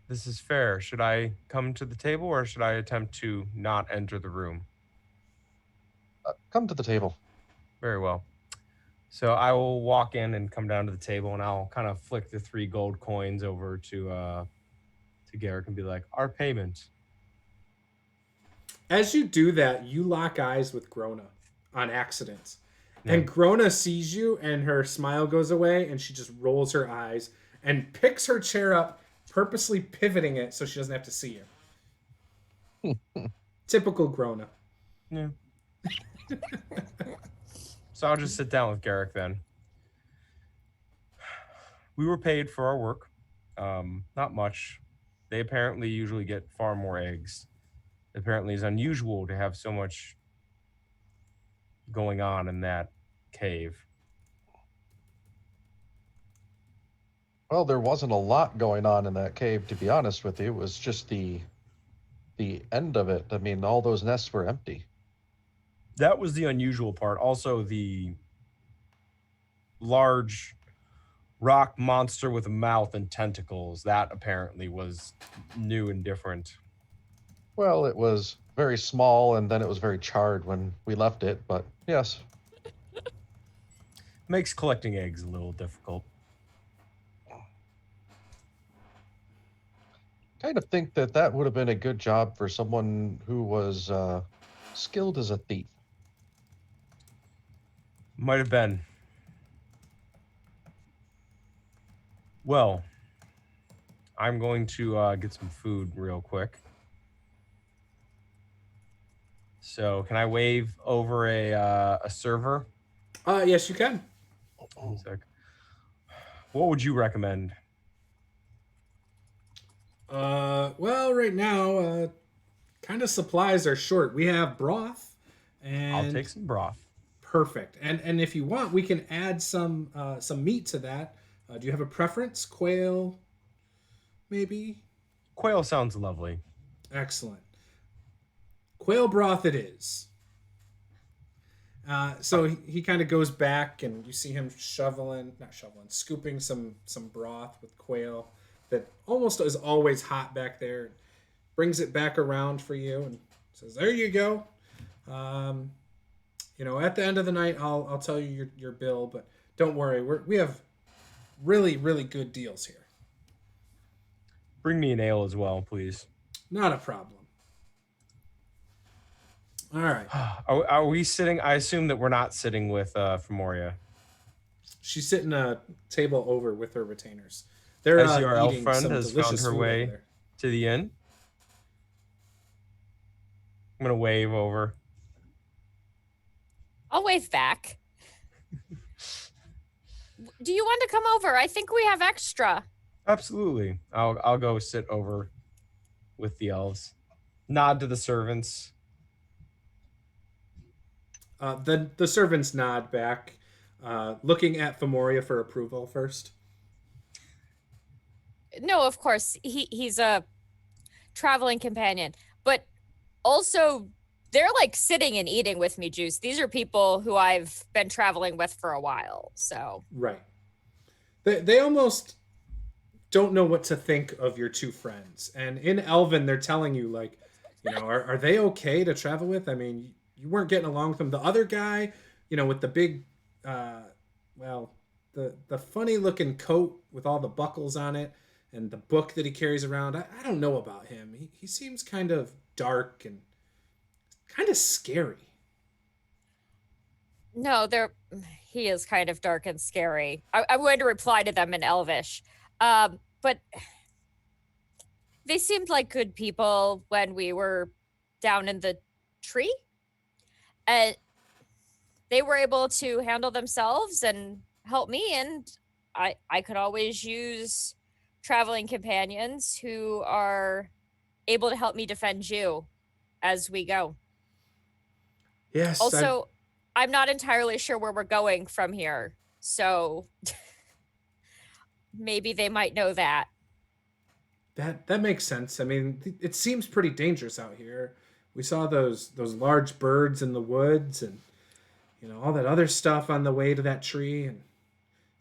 This is fair. Should I come to the table or should I attempt to not enter the room? Come to the table. Very well. So I will walk in and come down to the table, and I'll kind of flick the 3 gold coins over to Garrick and be like, "Our payment." As you do that, you lock eyes with Grona on accident. Yeah. And Grona sees you, and her smile goes away, and she just rolls her eyes and picks her chair up, purposely pivoting it so she doesn't have to see you. Typical Grona. Yeah. So I'll just sit down with Garrick then. We were paid for our work. Not much. They apparently usually get far more eggs. Apparently it's unusual to have so much going on in that cave. Well, there wasn't a lot going on in that cave, to be honest with you. It was just the end of it. I mean, all those nests were empty. That was the unusual part. Also, the large rock monster with a mouth and tentacles. That apparently was new and different. Well, it was very small, and then it was very charred when we left it, but yes. Makes collecting eggs a little difficult. Kind of think that would have been a good job for someone who was skilled as a thief. Might have been. Well, I'm going to get some food real quick. So can I wave over a server? Yes, you can. One sec. What would you recommend? Well, right now, kind of supplies are short. We have broth, and I'll take some broth. perfect. And if you want, we can add some meat to that. Do you have a preference? Quail, maybe? Quail sounds lovely. Excellent. Quail broth it is. So he kind of goes back, and you see him scooping some broth with quail that almost is always hot back there. Brings it back around for you and says, "There you go. At the end of the night, I'll tell you your bill, but don't worry, we have really, really good deals here. Bring me an ale as well, please. Not a problem." All right. Are we sitting? I assume that we're not sitting with Femoria. She's sitting a table over with her retainers. They're As your elf eating friend some has delicious found her food way over there. to the inn. I'm gonna wave over. I'll wave back. Do you want to come over? I think we have extra. Absolutely. I'll go sit over with the elves. Nod to the servants. The servants nod back, looking at Femoria for approval first. No, of course. He's a traveling companion. But also, they're like sitting and eating with me, Juice. These are people who I've been traveling with for a while. So Right. They almost don't know what to think of your two friends. And in Elven, they're telling you, like, are they okay to travel with? I mean, you weren't getting along with them. The other guy, with the big, the funny looking coat with all the buckles on it and the book that he carries around, I don't know about him. He seems kind of dark and kind of scary. no, he is kind of dark and scary. I'm going to reply to them in Elvish. But they seemed like good people when we were down in the tree. And they were able to handle themselves and help me, and I could always use traveling companions who are able to help me defend you as we go. Yes. Also, I'm not entirely sure where we're going from here, so maybe they might know that. That makes sense. I mean, it seems pretty dangerous out here. We saw those large birds in the woods, and all that other stuff on the way to that tree. And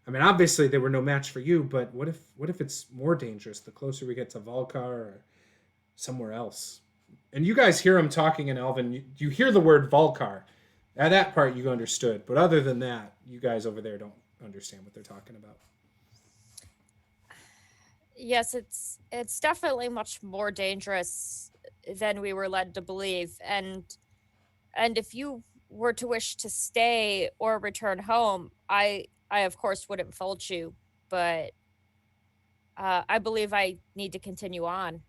I mean, obviously they were no match for you, but what if it's more dangerous the closer we get to Volcar or somewhere else? And you guys hear him talking in Elven. You hear the word Volcar. At that part, you understood. But other than that, you guys over there don't understand what they're talking about. Yes, it's definitely much more dangerous than we were led to believe. And if you were to wish to stay or return home, I of course wouldn't fault you, but I believe I need to continue on.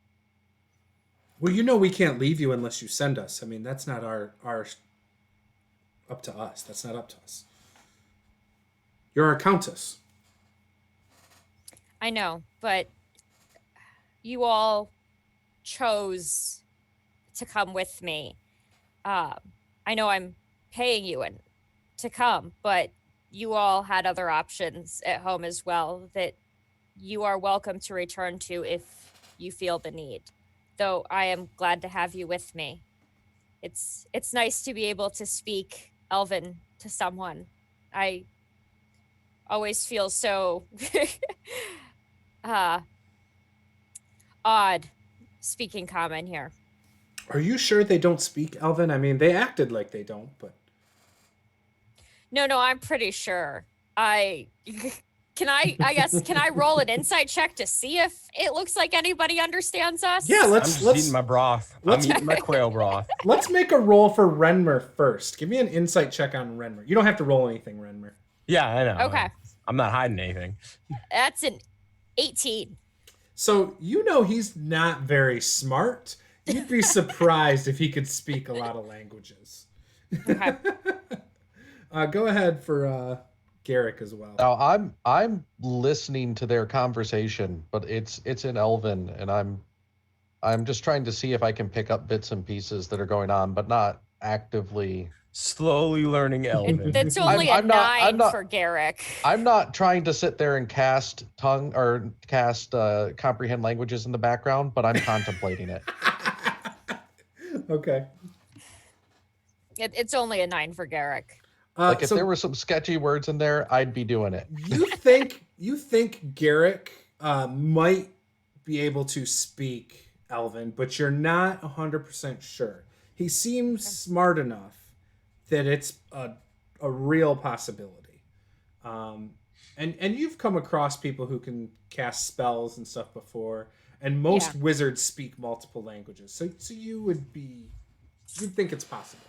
Well, you know we can't leave you unless you send us. I mean, that's not our up to us. That's not up to us. You're our countess. I know, but you all chose to come with me. I know I'm paying you to come, but you all had other options at home as well that you are welcome to return to if you feel the need. Though I am glad to have you with me. It's nice to be able to speak Elven to someone. I always feel so odd speaking common here. Are you sure they don't speak Elven? I mean, they acted like they don't, but... No, I'm pretty sure. Can I roll an insight check to see if it looks like anybody understands us? Yeah, I'm just eating my broth. I'm eating my quail broth. Let's make a roll for Renmer first. Give me an insight check on Renmer. You don't have to roll anything, Renmer. Yeah, I know. Okay. I'm not hiding anything. That's an 18. So you know he's not very smart. You'd be surprised if he could speak a lot of languages. Okay. Go ahead for Garrick as well. Now I'm listening to their conversation, but it's in Elven, and I'm just trying to see if I can pick up bits and pieces that are going on, but not actively. Slowly learning Elven. That's only I'm a not- for Garrick. I'm not trying to sit there and cast comprehend languages in the background, but I'm contemplating it. Okay. It's only a 9 for Garrick. Like if there were some sketchy words in there, I'd be doing it. you think Garrick might be able to speak Elven, but you're not 100% sure. He seems smart enough that it's a real possibility. And you've come across people who can cast spells and stuff before, and most wizards speak multiple languages. So you'd think it's possible.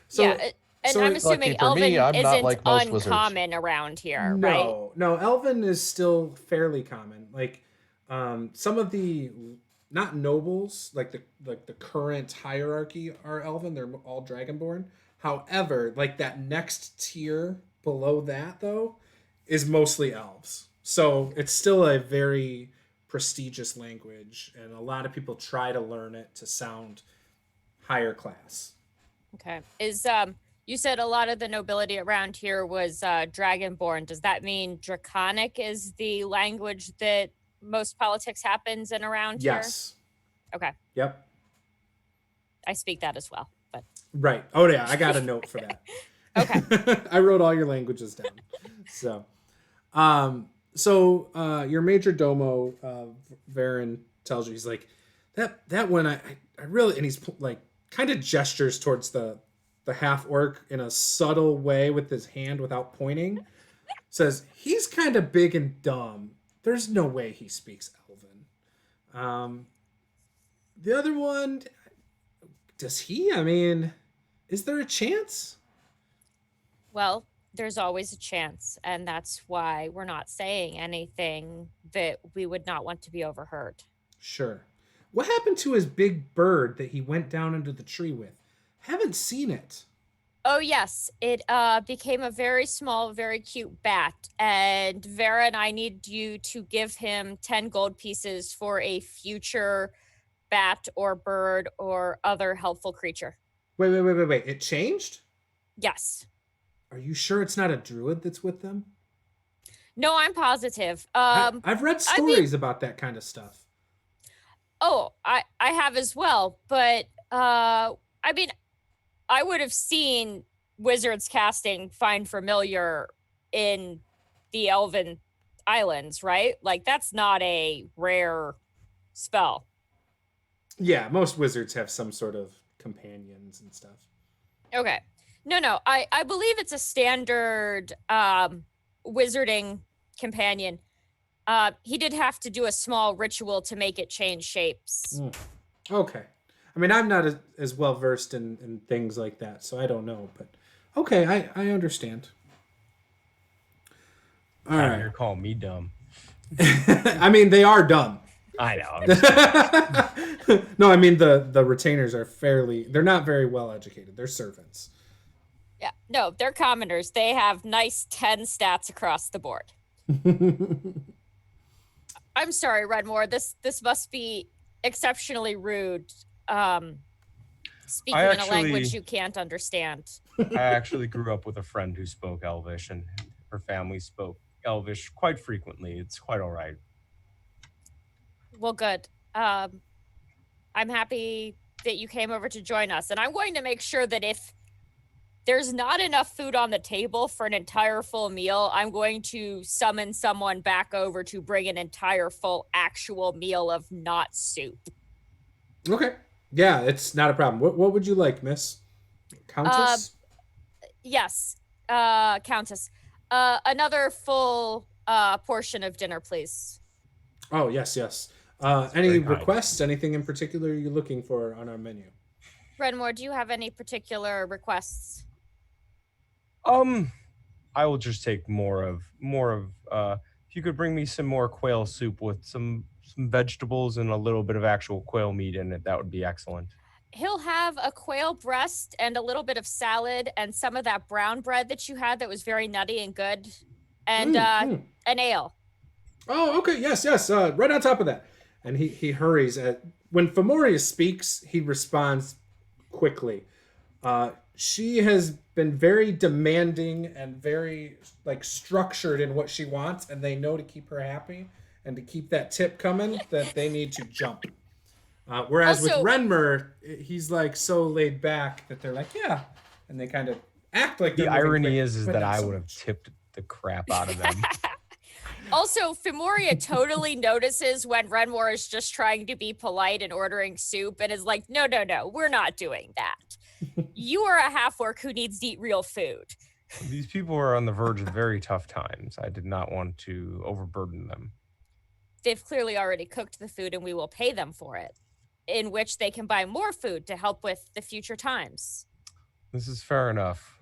So, yeah, and I'm assuming for Elven me, I'm not isn't like most wizards. uncommon around here, right? No, Elven is still fairly common. Like some of the not nobles, like the current hierarchy are Elven. They're all Dragonborn. However, like that next tier below that though is mostly elves. So it's still a very prestigious language, and a lot of people try to learn it to sound higher class. Okay. You said a lot of the nobility around here was Dragonborn. Does that mean Draconic is the language that most politics happens in around here? Yes. Okay. Yep. I speak that as well, but Right. Oh yeah, I got a note for that. okay. I wrote all your languages down. So, your major domo, Varen tells you, he's like, that one, I really, and he's like, kind of gestures towards the half orc in a subtle way with his hand without pointing. Says he's kind of big and dumb. There's no way he speaks Elven. The other one, does he? I mean, is there a chance? Well, there's always a chance, and that's why we're not saying anything that we would not want to be overheard. Sure. What happened to his big bird that he went down into the tree with? Haven't seen it. Oh, yes. It became a very small, very cute bat. And Vera and I need you to give him 10 gold pieces for a future bat or bird or other helpful creature. Wait. It changed? Yes. Are you sure it's not a druid that's with them? No, I'm positive. I've read stories about that kind of stuff. Oh, I have as well. But, I mean, I would have seen wizards casting Find Familiar in the Elven Islands, right? Like, that's not a rare spell. Yeah, most wizards have some sort of companions and stuff. Okay. No. I believe it's a standard wizarding companion. He did have to do a small ritual to make it change shapes. Okay. I mean, I'm not as well versed in things like that, so I don't know. But okay, I understand. All You're right. calling me dumb. I mean, they are dumb. I know. I'm just No, I mean the retainers are they're not very well educated. They're servants. Yeah. No, they're commoners. They have nice 10 stats across the board. I'm sorry, Redmore. This must be exceptionally rude. Speaking in a language you can't understand. I actually grew up with a friend who spoke Elvish, and her family spoke Elvish quite frequently. It's quite all right. Well, good. I'm happy that you came over to join us, and I'm going to make sure that if there's not enough food on the table for an entire full meal, I'm going to summon someone back over to bring an entire full actual meal of not soup. Okay. Yeah, it's not a problem. What would you like, Miss Countess? Yes, Countess. Another full portion of dinner, please. Oh, yes. Any very kind. requests? Anything in particular you're looking for on our menu? Redmore, do you have any particular requests? I will just take more of if you could bring me some more quail soup with some vegetables and a little bit of actual quail meat in it, that would be excellent. He'll have a quail breast and a little bit of salad and some of that brown bread that you had that was very nutty and good, and an ale. Oh, okay. Yes. Right on top of that. And he hurries. When Femoria speaks, he responds quickly. She has been very demanding and very structured in what she wants, and they know to keep her happy and to keep that tip coming that they need to jump. Whereas Also, with Renmer, he's so laid back that they're like, yeah, and they kind of act like The they're moving irony quick, is but that not I so would have much. tipped the crap out of them. Also, Femoria totally notices when Renmore is just trying to be polite and ordering soup and is like, no, we're not doing that. You are a half-orc who needs to eat real food. These people are on the verge of very tough times. I did not want to overburden them. They've clearly already cooked the food and we will pay them for it, in which they can buy more food to help with the future times. This is fair enough.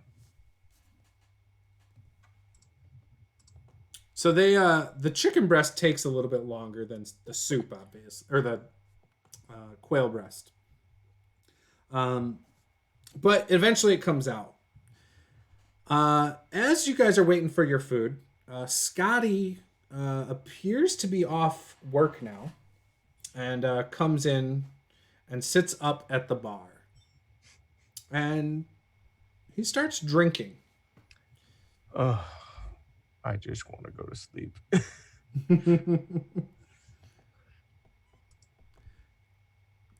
So the chicken breast takes a little bit longer than the soup, obvious, or the quail breast. But eventually it comes out. As you guys are waiting for your food, Scotty appears to be off work now, and comes in and sits up at the bar, and he starts drinking. Ugh. I just want to go to sleep.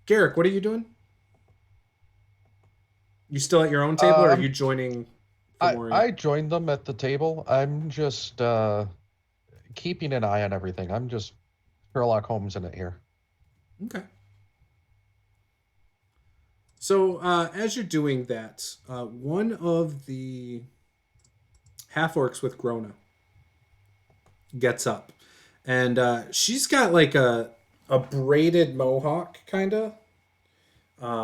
Garrick, what are you doing? You still at your own table, or are you joining? I joined them at the table. I'm just keeping an eye on everything. I'm just Sherlock Holmes in it here. Okay. So as you're doing that, one of the half-orcs with Grona gets up, and she's got a braided mohawk, kind of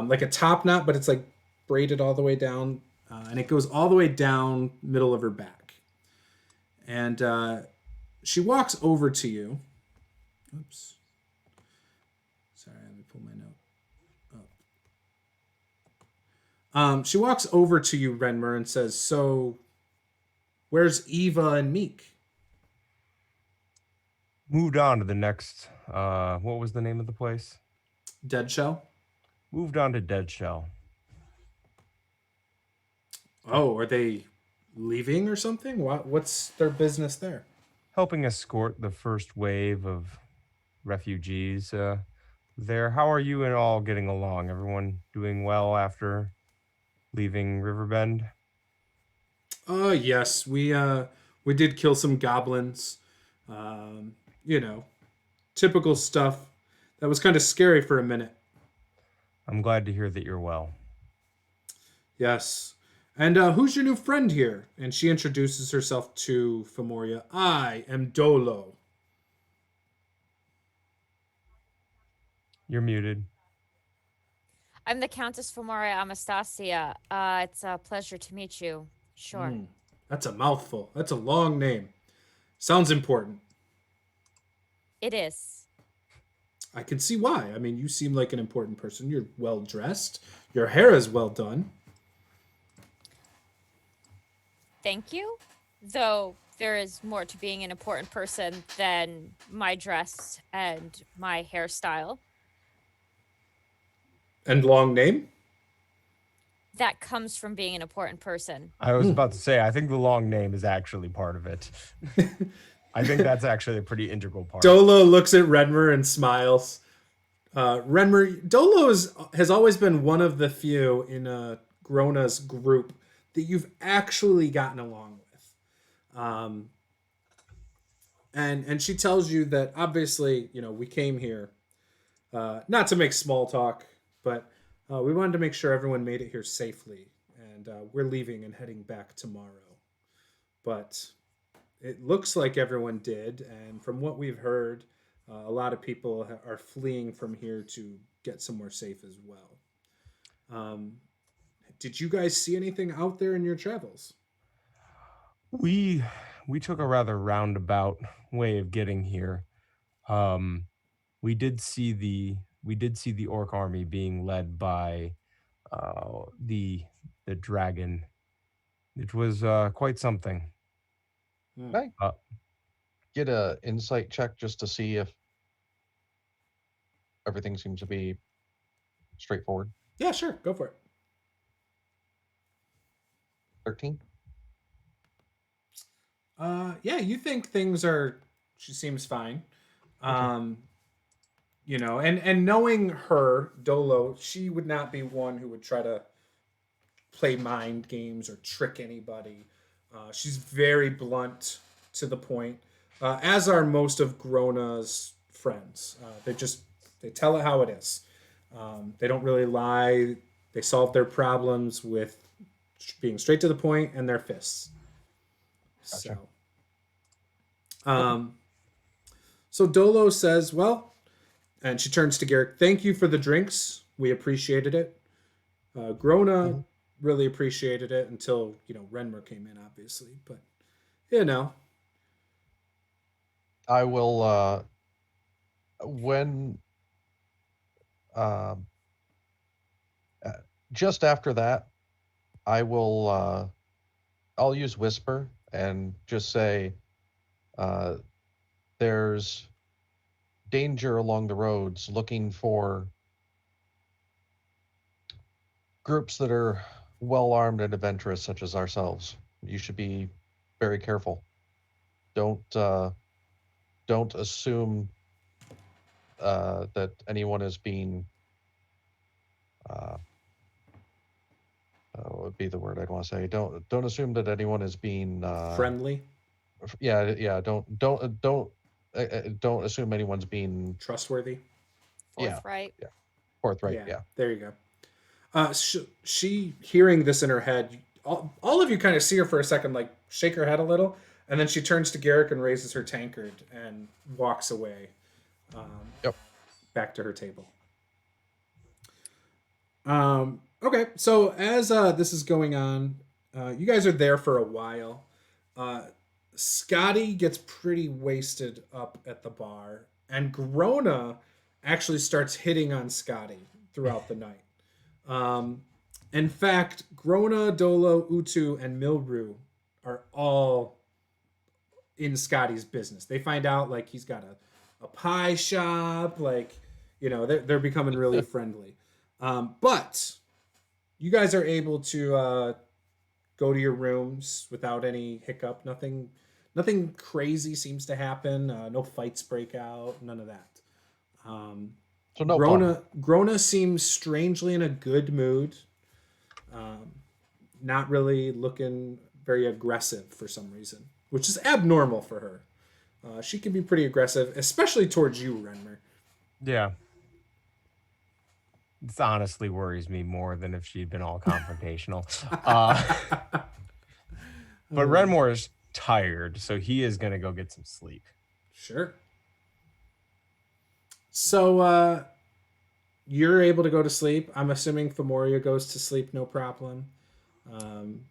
like a top knot, but it's braided all the way down, and it goes all the way down middle of her back. And she walks over to you. Oops. Sorry, let me pull my note up. She walks over to you, Renmer, and says, "So, where's Eva and Meek?" Moved on to the next, what was the name of the place? Dead Shell? Moved on to Dead Shell. Oh, are they leaving or something? What's their business there? Helping escort the first wave of refugees there. How are you and all getting along? Everyone doing well after leaving Riverbend? Yes, we We did kill some goblins. You know, typical stuff. That was kind of scary for a minute. I'm glad to hear that you're well. Yes. And who's your new friend here? And she introduces herself to Femoria. I am Dolo. You're muted. I'm the Countess Femoria Amastasia. It's a pleasure to meet you. Sure. That's a mouthful. That's a long name. Sounds important. It is. I can see why. I mean, you seem like an important person. You're well dressed. Your hair is well done. Thank you. Though there is more to being an important person than my dress and my hairstyle. And long name? That comes from being an important person. I was about to say, I think the long name is actually part of it. I think that's actually a pretty integral part. Dolo looks at Renmer and smiles. Renmer, Dolo has always been one of the few in Grona's group that you've actually gotten along with. And she tells you that obviously, we came here not to make small talk, but we wanted to make sure everyone made it here safely. And we're leaving and heading back tomorrow. But it looks like everyone did. And from what we've heard, a lot of people are fleeing from here to get somewhere safe as well. Did you guys see anything out there in your travels? We took a rather roundabout way of getting here. We did see the orc army being led by the dragon. It was quite something. Can I get a insight check just to see if everything seems to be straightforward? Yeah, sure. Go for it. 13. Yeah, you think she seems fine. And knowing her, Dolo, she would not be one who would try to play mind games or trick anybody. She's very blunt, to the point, as are most of Grona's friends. They tell it how it is. They don't really lie. They solve their problems with being straight to the point and their fists. Gotcha. So Dolo says, well, and she turns to Garrick, thank you for the drinks. We appreciated it. Grona really appreciated it until, Renmer came in, obviously. But, I will, when, just after that, I'll use Whisper and just say, there's danger along the roads, looking for groups that are well armed and adventurous, such as ourselves. You should be very careful. Don't assume that anyone is being what would be the word I'd want to say? Don't assume that anyone is being friendly. Yeah. Don't assume anyone's being trustworthy. Forthright. Yeah. Forthright. Yeah. There you go. She hearing this in her head, all of you kind of see her for a second, like shake her head a little, and then she turns to Garrick and raises her tankard and walks away. Back to her table. Okay, so as this is going on, you guys are there for a while. Scotty gets pretty wasted up at the bar, and Grona actually starts hitting on Scotty throughout the night. In fact, Grona, Dolo, Utu, and Milru are all in Scotty's business. They find out like he's got a pie shop, they're becoming really friendly. But you guys are able to go to your rooms without any hiccup. Nothing crazy seems to happen. No fights break out. None of that. So no fun. Grona seems strangely in a good mood. Not really looking very aggressive for some reason. which is abnormal for her. She can be pretty aggressive, especially towards you, Renmer. Yeah. This honestly worries me more than if she'd been all confrontational. But Renmore is tired, so he is going to go get some sleep. Sure. So you're able to go to sleep. I'm assuming Femoria goes to sleep no problem.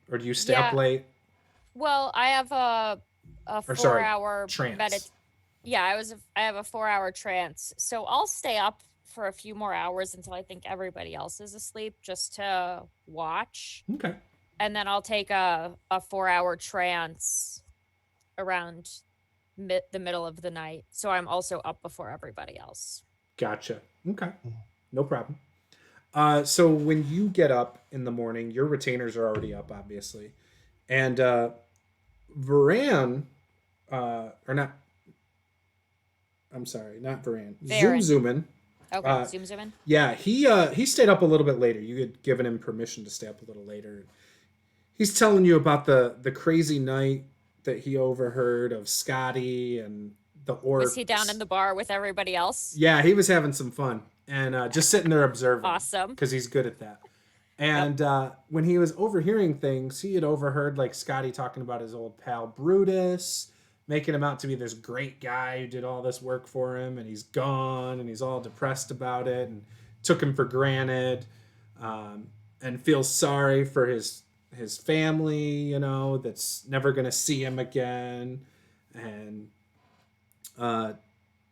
Or do you stay up late? Well, I have a 4-hour trance. I have a 4-hour trance. So I'll stay up for a few more hours until I think everybody else is asleep just to watch. Okay. And then I'll take a 4-hour trance around the middle of the night. So I'm also up before everybody else. Gotcha. Okay. No problem. So when you get up in the morning, your retainers are already up, obviously. And Varan, or not, I'm sorry, not Varan. Zoom. Okay, Zoom. Yeah, he stayed up a little bit later. You had given him permission to stay up a little later. He's telling you about the crazy night that he overheard of Scotty and the orcs. Was he down in the bar with everybody else? Yeah, he was having some fun and just sitting there observing. Awesome. Because he's good at that. And when he was overhearing things, he had overheard like Scotty talking about his old pal Brutus, making him out to be this great guy who did all this work for him, and he's gone, and he's all depressed about it, and took him for granted, and feels sorry for his family, you know, that's never going to see him again, and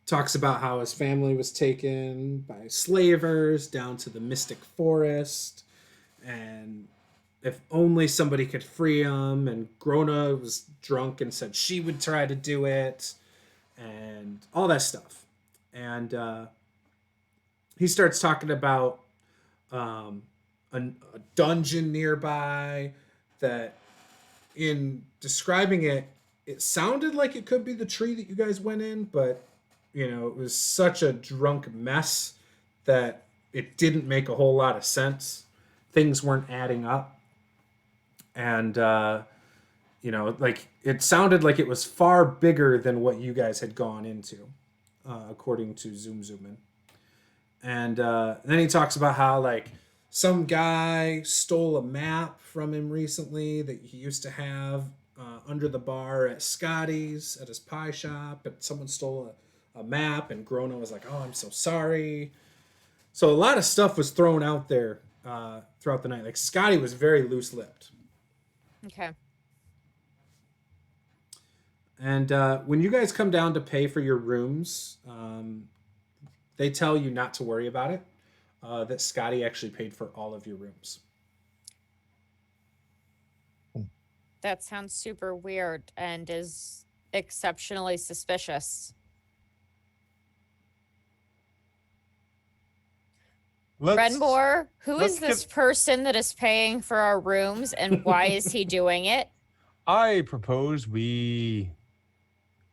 talks about how his family was taken by slavers down to the Mystic Forest, and if only somebody could free him. And Grona was drunk and said she would try to do it, and all that stuff. And he starts talking about a dungeon nearby that, in describing it, it sounded like it could be the tree that you guys went in, but you know, it was such a drunk mess that it didn't make a whole lot of sense. Things weren't adding up. And, you know, like it sounded like it was far bigger than what you guys had gone into, according to Zoom. And then he talks about how, like, some guy stole a map from him recently that he used to have under the bar at Scotty's, at his pie shop. But someone stole a map, and Grona was like, oh, I'm so sorry. So a lot of stuff was thrown out there throughout the night. Like, Scotty was very loose-lipped. Okay. And when you guys come down to pay for your rooms, they tell you not to worry about it, that Scotty actually paid for all of your rooms. That sounds super weird and is exceptionally suspicious. Renmore, who is this person that is paying for our rooms, and why is he doing it? I propose we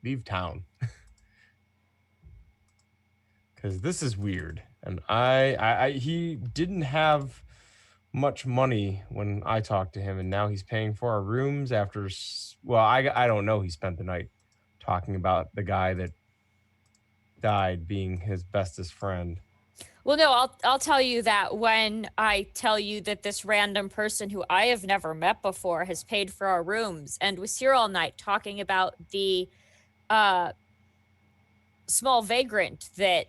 leave town. Because this is weird. And he didn't have much money when I talked to him, and now he's paying for our rooms after, well, I don't know. He spent the night talking about the guy that died being his bestest friend. Well, no, I'll tell you that when I tell you that this random person who I have never met before has paid for our rooms and was here all night talking about the small vagrant that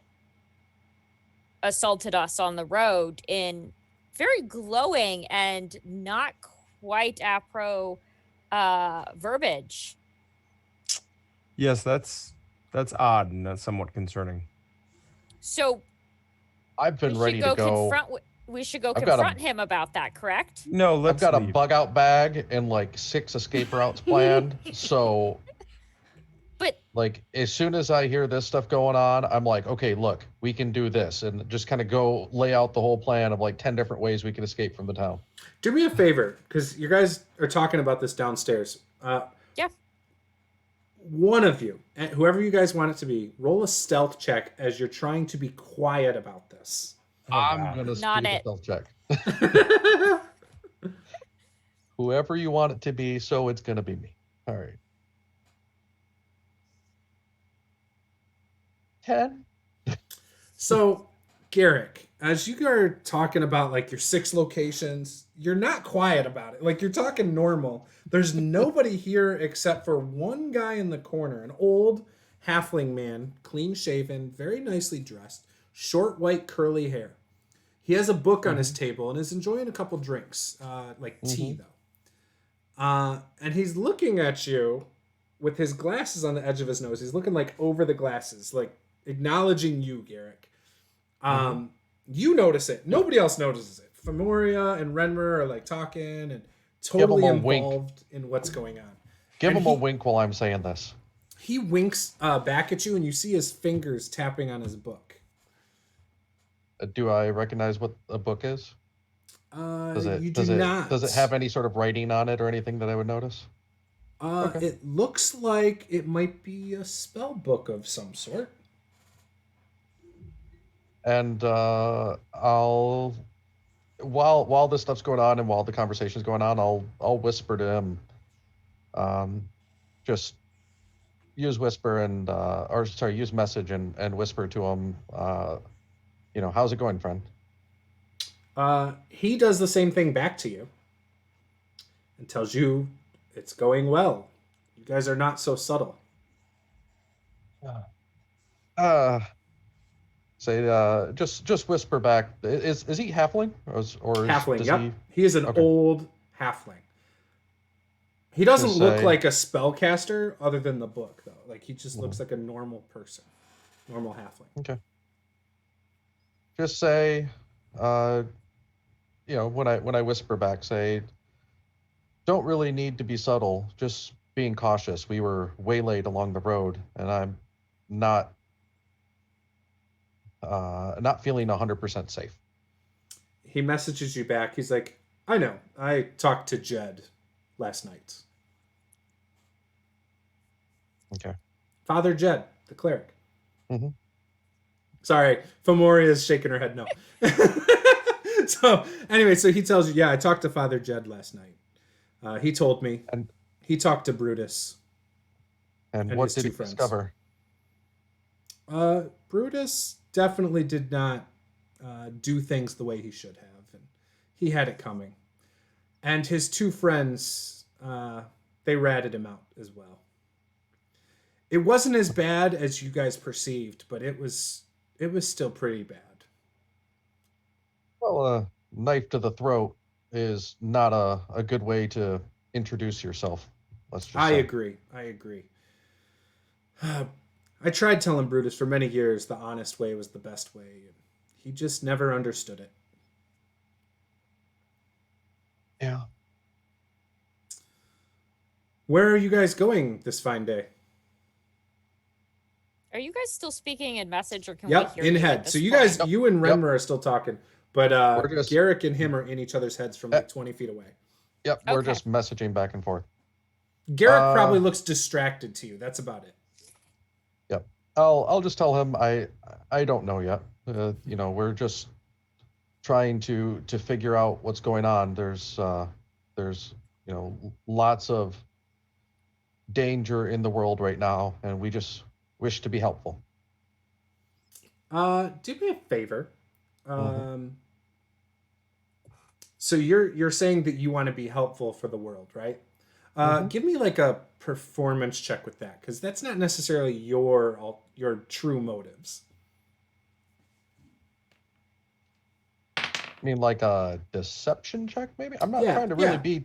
assaulted us on the road in very glowing and not quite apro verbiage. Yes, that's odd, and that's somewhat concerning. So I've been ready to go. We should go confront him about that, correct? No, let's I've got leave. a bug out bag and like 6 escape routes planned. So, but like, as soon as I hear this stuff going on, I'm like, okay, look, we can do this, and just kind of go lay out the whole plan of like 10 different ways we can escape from the town. Do me a favor, because you guys are talking about this downstairs. Yeah. One of you, whoever you guys want it to be, roll a stealth check as you're trying to be quiet about this. I'm going to do Not the it. stealth check. Whoever you want it to be, so it's going to be me. All right. can. So, Garrick, as you are talking about like your 6 locations, you're not quiet about it. Like you're talking normal. There's nobody here except for one guy in the corner, an old halfling man, clean shaven, very nicely dressed, short white curly hair. He has a book on his table and is enjoying a couple drinks, like tea though. And he's looking at you with his glasses on the edge of his nose. He's looking like over the glasses, like acknowledging you, Garrick. You notice it. Nobody else notices it. Femoria and Renmer are like talking and totally involved in what's going on. Give him a wink while I'm saying this. He winks back at you, and you see his fingers tapping on his book. Do I recognize what a book is? Does it have any sort of writing on it or anything that I would notice? Okay. It looks like it might be a spell book of some sort. And I'll, while this stuff's going on and while the conversation's going on, I'll whisper to him. Just use whisper and use message and whisper to him. How's it going, friend? He does the same thing back to you and tells you it's going well. You guys are not so subtle. Just whisper back. Is he halfling or halfling? Yep. He is an old halfling. He doesn't look like a spellcaster other than the book though. Like he just looks like a normal person, normal halfling. Okay. Just say, when I whisper back, say, don't really need to be subtle. Just being cautious. We were waylaid along the road, and I'm not feeling 100% safe. He messages you back. He's like, I know. I talked to Jed last night. Okay. Father Jed, the cleric. Mm-hmm. Sorry, Femoria is shaking her head no. So anyway, so he tells you, yeah, I talked to Father Jed last night. He told me. And he talked to Brutus. And what did he discover? Brutus definitely did not do things the way he should have, and he had it coming. And his 2 friends, they ratted him out as well. It wasn't as bad as you guys perceived, but it was still pretty bad. Well, a knife to the throat is not a good way to introduce yourself. Let's just say. I agree. I tried telling Brutus for many years the honest way was the best way, and he just never understood it. Yeah. Where are you guys going this fine day? Are you guys still speaking in message, or can Yep, we hear in you head. So you guys, you and Renmer are still talking, but Garrick and him are in each other's heads from like 20 feet away. Yep, we're just messaging back and forth. Garrick probably looks distracted to you. That's about it. Yep. I'll just tell him I don't know yet. We're just trying to figure out what's going on. There's lots of danger in the world right now, and we just wish to be helpful. Do me a favor. So you're saying that you want to be helpful for the world, right? Give me like a performance check with that, because that's not necessarily your true motives. I mean, like a deception check, maybe. I'm not trying to really be.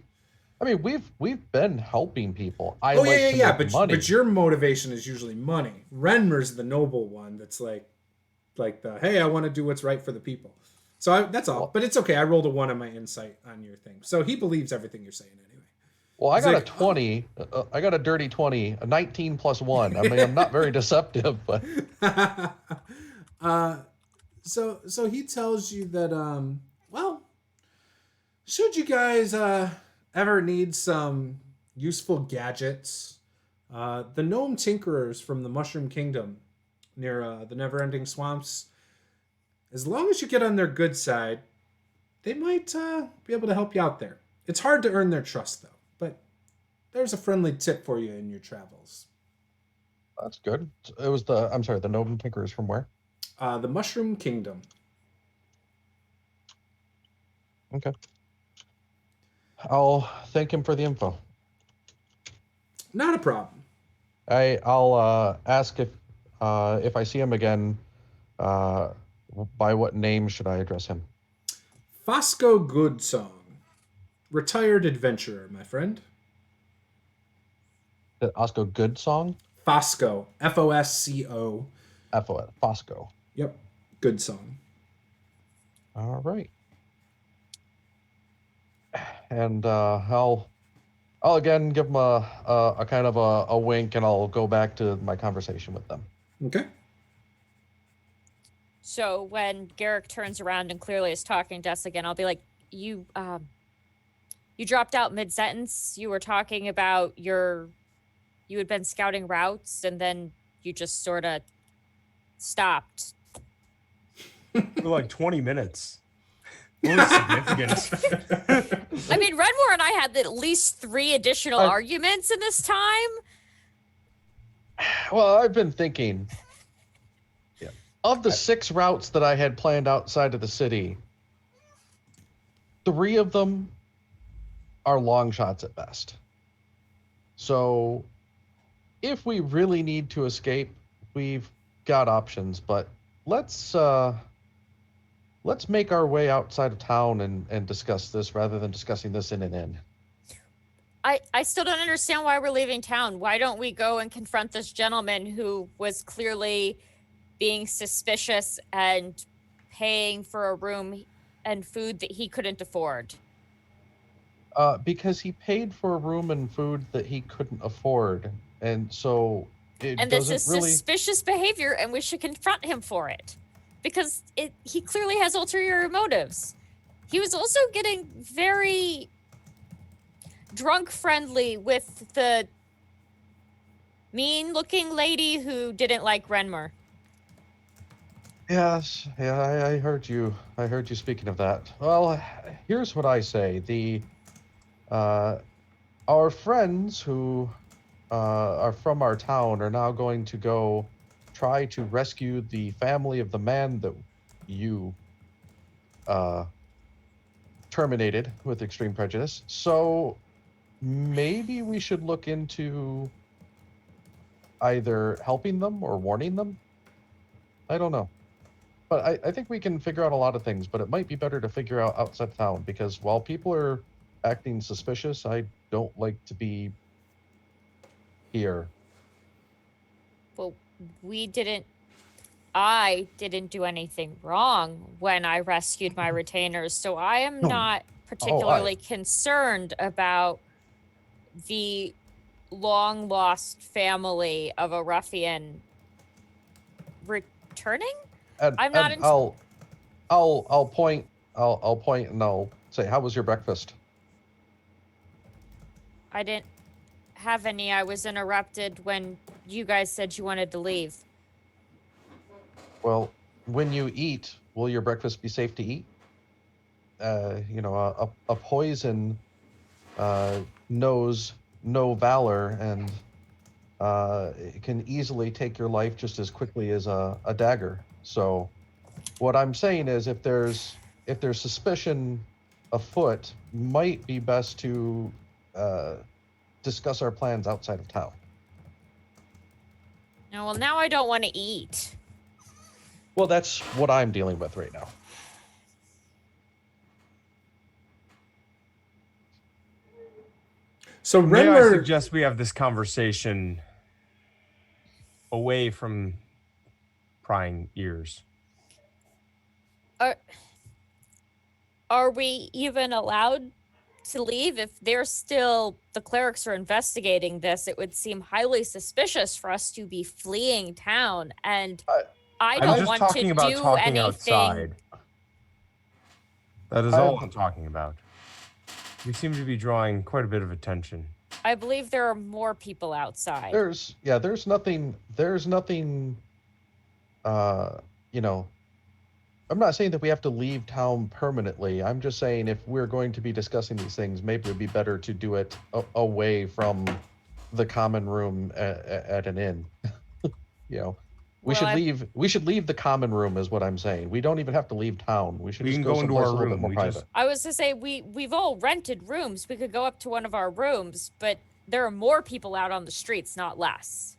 I mean, we've been helping people. But your motivation is usually money. Renmer's the noble one. That's like the hey, I want to do what's right for the people. So that's all. But it's okay. I rolled a 1 on my insight on your thing, so he believes everything you're saying anyway. Well, I got a 20. I got a dirty 20. A 19 plus 1. I mean, I'm not very deceptive, but. So he tells you that should you guys ever need some useful gadgets, the gnome tinkerers from the Mushroom Kingdom near the Never-Ending Swamps, as long as you get on their good side, they might be able to help you out there. It's hard to earn their trust, though, but there's a friendly tip for you in your travels. That's good. It was the Gnome Tinker is from where? The Mushroom Kingdom. Okay. I'll thank him for the info. Not a problem. I'll ask if I see him again, by what name should I address him? Fosco Goodsong. Retired adventurer, my friend. The Osco Good song? Fosco. Fosco. Fosco. Yep. Good song. All right. And I'll again give them a kind of a wink, and I'll go back to my conversation with them. Okay. So when Garrick turns around and clearly is talking to us again, I'll be like, you dropped out mid-sentence. You were talking about you had been scouting routes, and then you just sort of stopped. For like 20 minutes. Really significant. I mean, Redmore and I had at least 3 additional arguments in this time. Well, I've been thinking, of the 6 routes that I had planned outside of the city, 3 of them are long shots at best. So if we really need to escape, we've got options, but let's make our way outside of town and discuss this rather than discussing this in an inn. I still don't understand why we're leaving town. Why don't we go and confront this gentleman who was clearly being suspicious and paying for a room and food that he couldn't afford? Because he paid for a room and food that he couldn't afford, and so and this is suspicious behavior, and we should confront him for it, because he clearly has ulterior motives. He was also getting very drunk friendly with the mean-looking lady who didn't like Renmer. Yes, yeah, I heard you. I heard you speaking of that. Well, here's what I say: our friends who are from our town are now going to go try to rescue the family of the man that you terminated with extreme prejudice. So maybe we should look into either helping them or warning them. I don't know. But I think we can figure out a lot of things, but it might be better to figure out outside town, because while people are acting suspicious, I don't like to be here. Well, I didn't do anything wrong when I rescued my retainers, so I am not particularly concerned about the long lost family of a ruffian returning. I'm not. I'll point. I'll point and I'll say, "How was your breakfast?" I didn't have any. I was interrupted when you guys said you wanted to leave. Well, when you eat, will your breakfast be safe to eat? A poison knows no valor, and it can easily take your life just as quickly as a dagger. So what I'm saying is, if there's suspicion afoot, might be best to discuss our plans outside of town. No, well, now I don't want to eat. Well, that's what I'm dealing with right now. So May I Renmer, suggest we have this conversation away from prying ears? Are we even allowed to leave? If the clerics are investigating this, it would seem highly suspicious for us to be fleeing town, and I don't want to do anything. Outside. That is all I'm talking about. We seem to be drawing quite a bit of attention. I believe there are more people outside. There's nothing, I'm not saying that we have to leave town permanently. I'm just saying, if we're going to be discussing these things, maybe it would be better to do it away from the common room at an inn. We Well, should I'm- leave. We should leave the common room, is what I'm saying. We don't even have to leave town. We should We just can go go into someplace our a little bit room. more We private. just I was to say we've all rented rooms. We could go up to one of our rooms, but there are more people out on the streets, not less.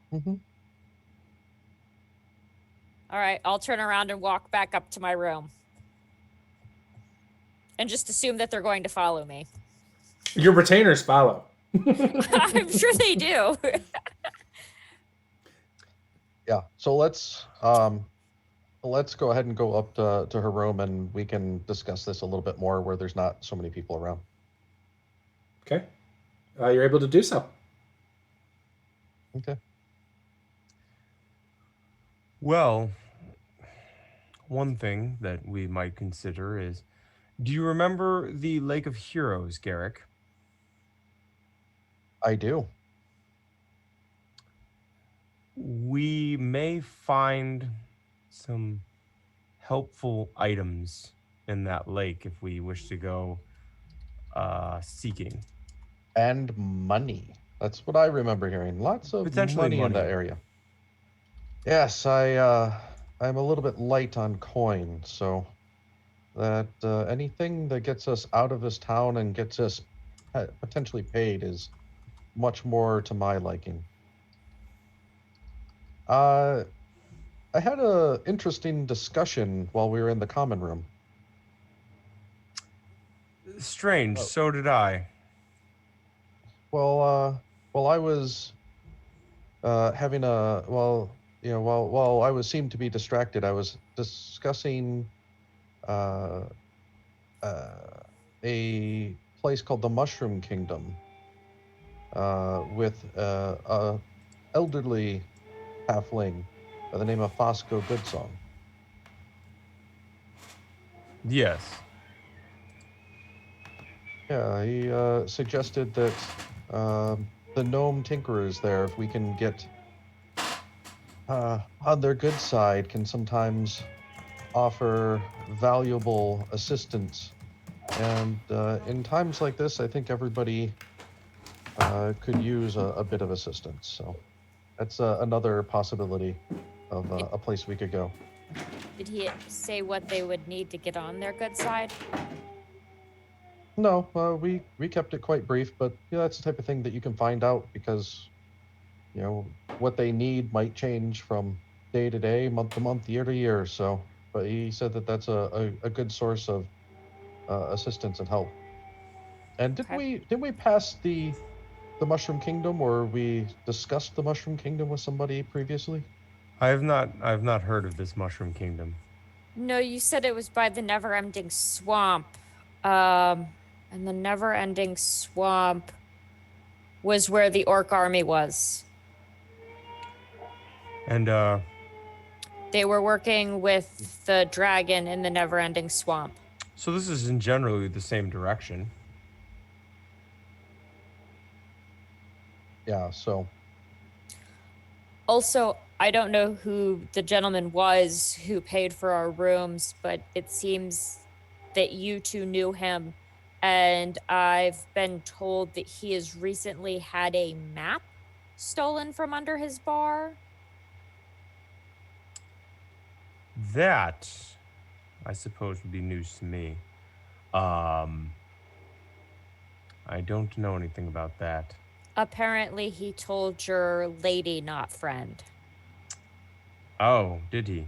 Hmm. All right, I'll turn around and walk back up to my room. And just assume that they're going to follow me. Your retainers follow. I'm sure they do. Yeah. So let's go ahead and go up to her room, and we can discuss this a little bit more where there's not so many people around. Okay. You're able to do so. Okay. Well, one thing that we might consider is, do you remember the Lake of Heroes, Garrick? I do. We may find some helpful items in that lake if we wish to go seeking. And money. That's what I remember hearing. Lots of Potentially money in that money. area. Yes, I'm a little bit light on coin, so that anything that gets us out of this town and gets us potentially paid is much more to my liking. I had a interesting discussion while we were in the common room. Strange, Oh. so did I. Well, while I was having a while I was seemed to be distracted, I was discussing uh, a place called the Mushroom Kingdom with a elderly halfling by the name of Fosco Goodsong. Yes. Yeah, he suggested that the gnome tinkerers there, if we can get on their good side, can sometimes offer valuable assistance. And in times like this, I think everybody could use a bit of assistance. So that's another possibility of a place we could go. Did he say what they would need to get on their good side? No, we kept it quite brief, but that's the type of thing that you can find out because what they need might change from day to day, month to month, year to year. So, but he said that that's a good source of assistance and help. And did we pass the Mushroom Kingdom, or we discussed the Mushroom Kingdom with somebody previously? I've not heard of this Mushroom Kingdom. No, you said it was by the never-ending swamp. And the never-ending swamp was where the orc army was. And They were working with the dragon in the never-ending swamp. so this is in generally the same direction. Yeah, so Also, I don't know who the gentleman was who paid for our rooms, but it seems that you two knew him. And I've been told that he has recently had a map stolen from under his bar. That, I suppose, would be news to me. I don't know anything about that. Apparently, he told your lady, not friend. Oh, did he?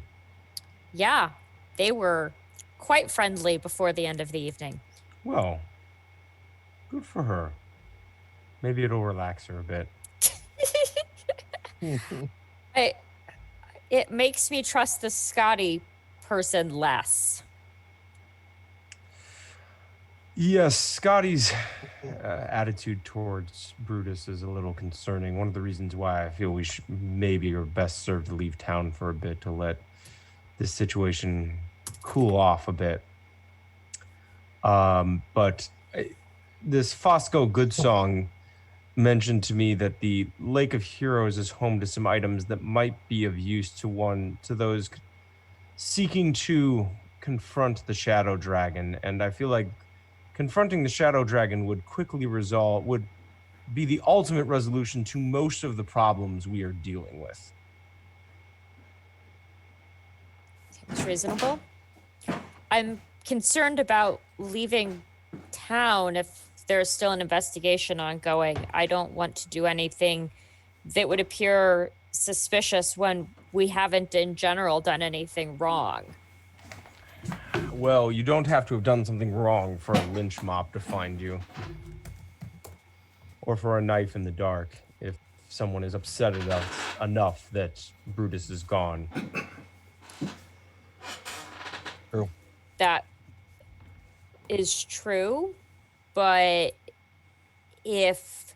Yeah, they were quite friendly before the end of the evening. Well, good for her. Maybe it'll relax her a bit. It makes me trust the Scotty person less. Yes, Scotty's attitude towards Brutus is a little concerning. One of the reasons why I feel we maybe are best served to leave town for a bit to let this situation cool off a bit. But this Fosco Goodsong mentioned to me that the Lake of Heroes is home to some items that might be of use to those seeking to confront the Shadow Dragon, and I feel like confronting the Shadow Dragon would be the ultimate resolution to most of the problems we are dealing with. Seems reasonable. I'm concerned about leaving town if there's still an investigation ongoing. I don't want to do anything that would appear suspicious when we haven't in general done anything wrong. Well, you don't have to have done something wrong for a lynch mob to find you. Or for a knife in the dark if someone is upset enough that Brutus is gone. True. That is true, but if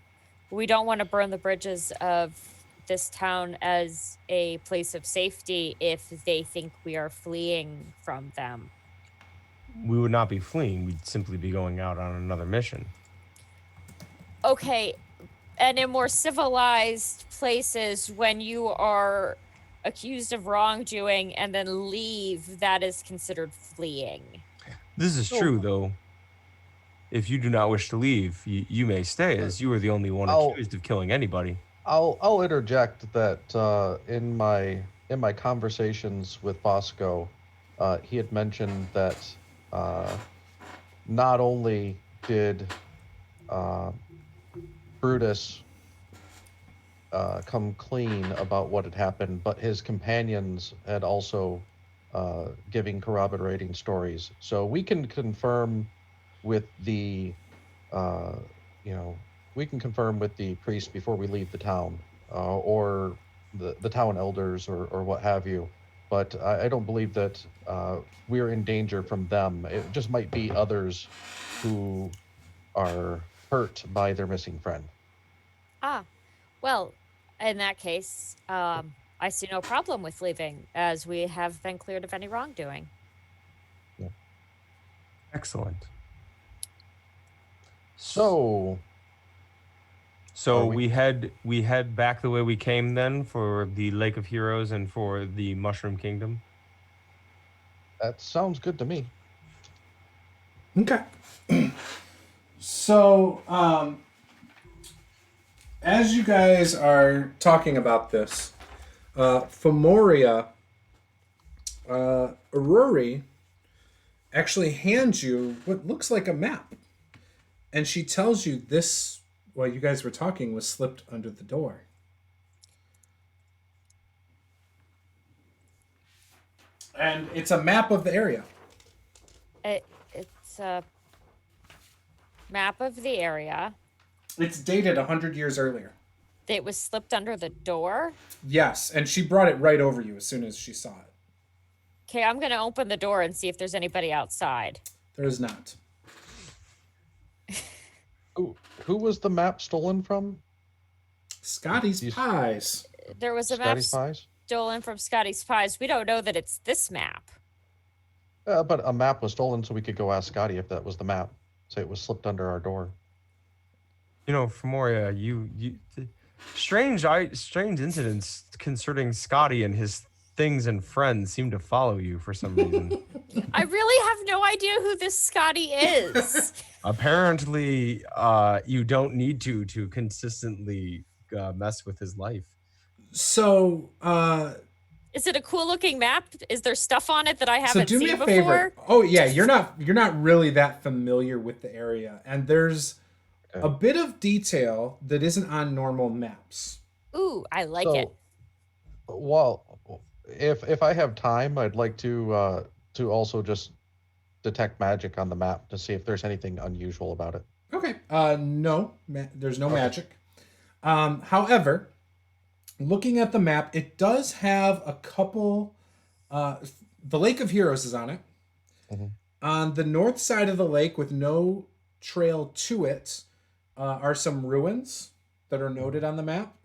we don't want to burn the bridges of this town as a place of safety if they think we are fleeing from them. We would not be fleeing. We'd simply be going out on another mission. Okay, and in more civilized places, when you are accused of wrongdoing and then leave, that is considered fleeing. This is true, though. If you do not wish to leave, you may stay, as you are the only one accused of killing anybody. I'll interject that in my conversations with Bosco, he had mentioned that not only did Brutus come clean about what had happened, but his companions had also giving corroborating stories. So we can confirm with the we can confirm with the priest before we leave the town, or the town elders, or what have you. But I don't believe that we're in danger from them. It just might be others who are hurt by their missing friend. Well, in that case, I see no problem with leaving, as we have been cleared of any wrongdoing. Yeah. Excellent. So we head back the way we came then for the Lake of Heroes and for the Mushroom Kingdom. that sounds good to me. Okay. So, as you guys are talking about this, Femoria, Aurori actually hands you what looks like a map. And she tells you this, while you guys were talking, was slipped under the door. And it's a map of the area. It's a map of the area. It's dated 100 years earlier. It was slipped under the door? Yes, and she brought it right over you as soon as she saw it. Okay, I'm going to open the door and see if there's anybody outside. There is not. Who was the map stolen from? Scotty's Pies. There was a Scotty's map Pies? stolen from Scotty's Pies. We don't know that it's this map. But a map was stolen, so we could go ask Scotty if that was the map. Say it was slipped under our door. You know, Femoria, strange incidents concerning Scotty and his things and friends seem to follow you for some reason. I really have no idea who this Scotty is. Apparently, you don't need to consistently mess with his life. So, Is it a cool looking map? Is there stuff on it that I so haven't do seen me a before? favor. Oh yeah, you're not really that familiar with the area, and there's a bit of detail that isn't on normal maps. Ooh, I like it. Well, if I have time, I'd like to also just detect magic on the map to see if there's anything unusual about it. Okay. No, there's no magic. However, looking at the map, it does have a couple. The Lake of Heroes is on it. Mm-hmm. On the north side of the lake, with no trail to it, are some ruins that are noted on the map.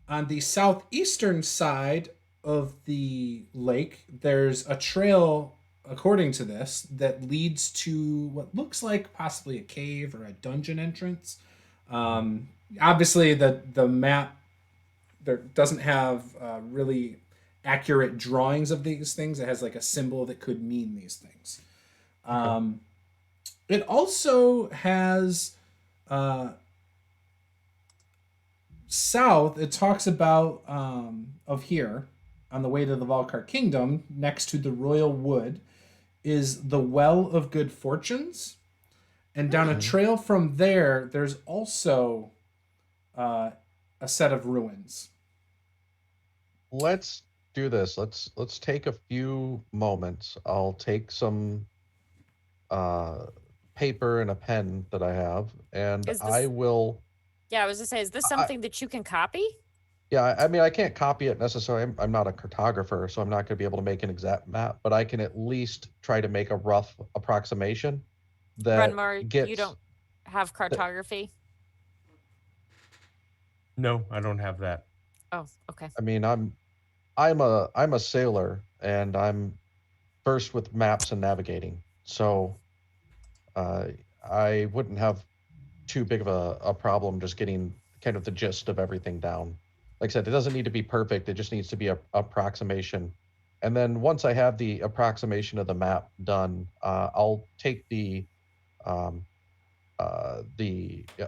On the southeastern side of the lake, there's a trail, according to this, that leads to what looks like possibly a cave or a dungeon entrance. Obviously, the map there doesn't have really accurate drawings of these things. It has like a symbol that could mean these things. It also has south, it talks about of here on the way to the Valkar Kingdom, next to the Royal Wood, is the Well of Good Fortunes, and down a trail from there, there's also a set of ruins. Let's do this. Let's take a few moments. I'll take some paper and a pen that I have, and Is I this- will. Yeah, I was gonna say, is this something that you can copy? Yeah, I mean, I can't copy it necessarily. I'm not a cartographer, so I'm not going to be able to make an exact map, but I can at least try to make a rough approximation that Renmar, gets. you don't have cartography? No, I don't have that. Oh, okay. I mean, I'm a sailor, and I'm versed with maps and navigating, so I wouldn't have too big of a problem just getting kind of the gist of everything down. Like I said, it doesn't need to be perfect. It just needs to be a approximation. And then once I have the approximation of the map done, I'll take the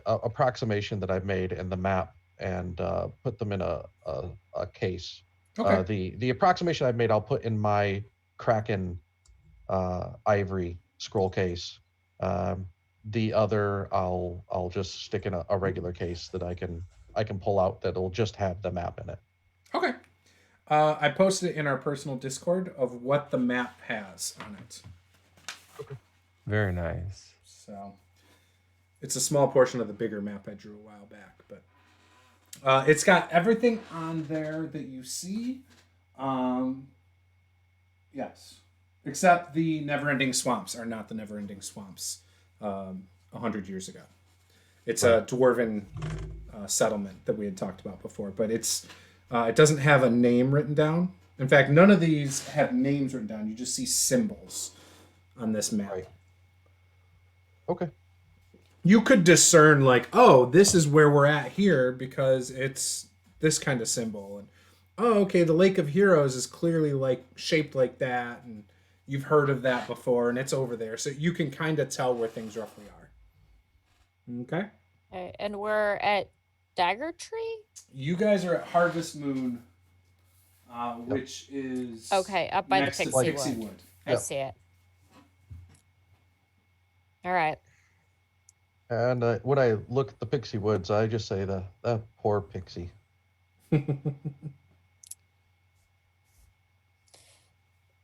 approximation that I've made and the map and put them in a case. Okay. The approximation I've made, I'll put in my Kraken ivory scroll case. The other, I'll just stick in a regular case that I can pull out that'll just have the map in it. Okay. I posted it in our personal Discord of what the map has on it. Very nice. So it's a small portion of the bigger map I drew a while back, but it's got everything on there that you see. Yes, except the never-ending swamps are not the never-ending swamps 100 years ago. It's a dwarven settlement that we had talked about before, but it doesn't have a name written down. In fact, none of these have names written down. You just see symbols on this map. Right. Okay. You could discern, like, oh, this is where we're at here because it's this kind of symbol, and oh, okay, the Lake of Heroes is clearly like shaped like that, and you've heard of that before, and it's over there, so you can kind of tell where things roughly are. Okay. Okay, and we're at Dagger Tree? You guys are at Harvest Moon, which is Okay, up by the next to Pixie Pixie Wood. Wood. I see it. All right. And when I look at the Pixie Woods, I just say that poor Pixie.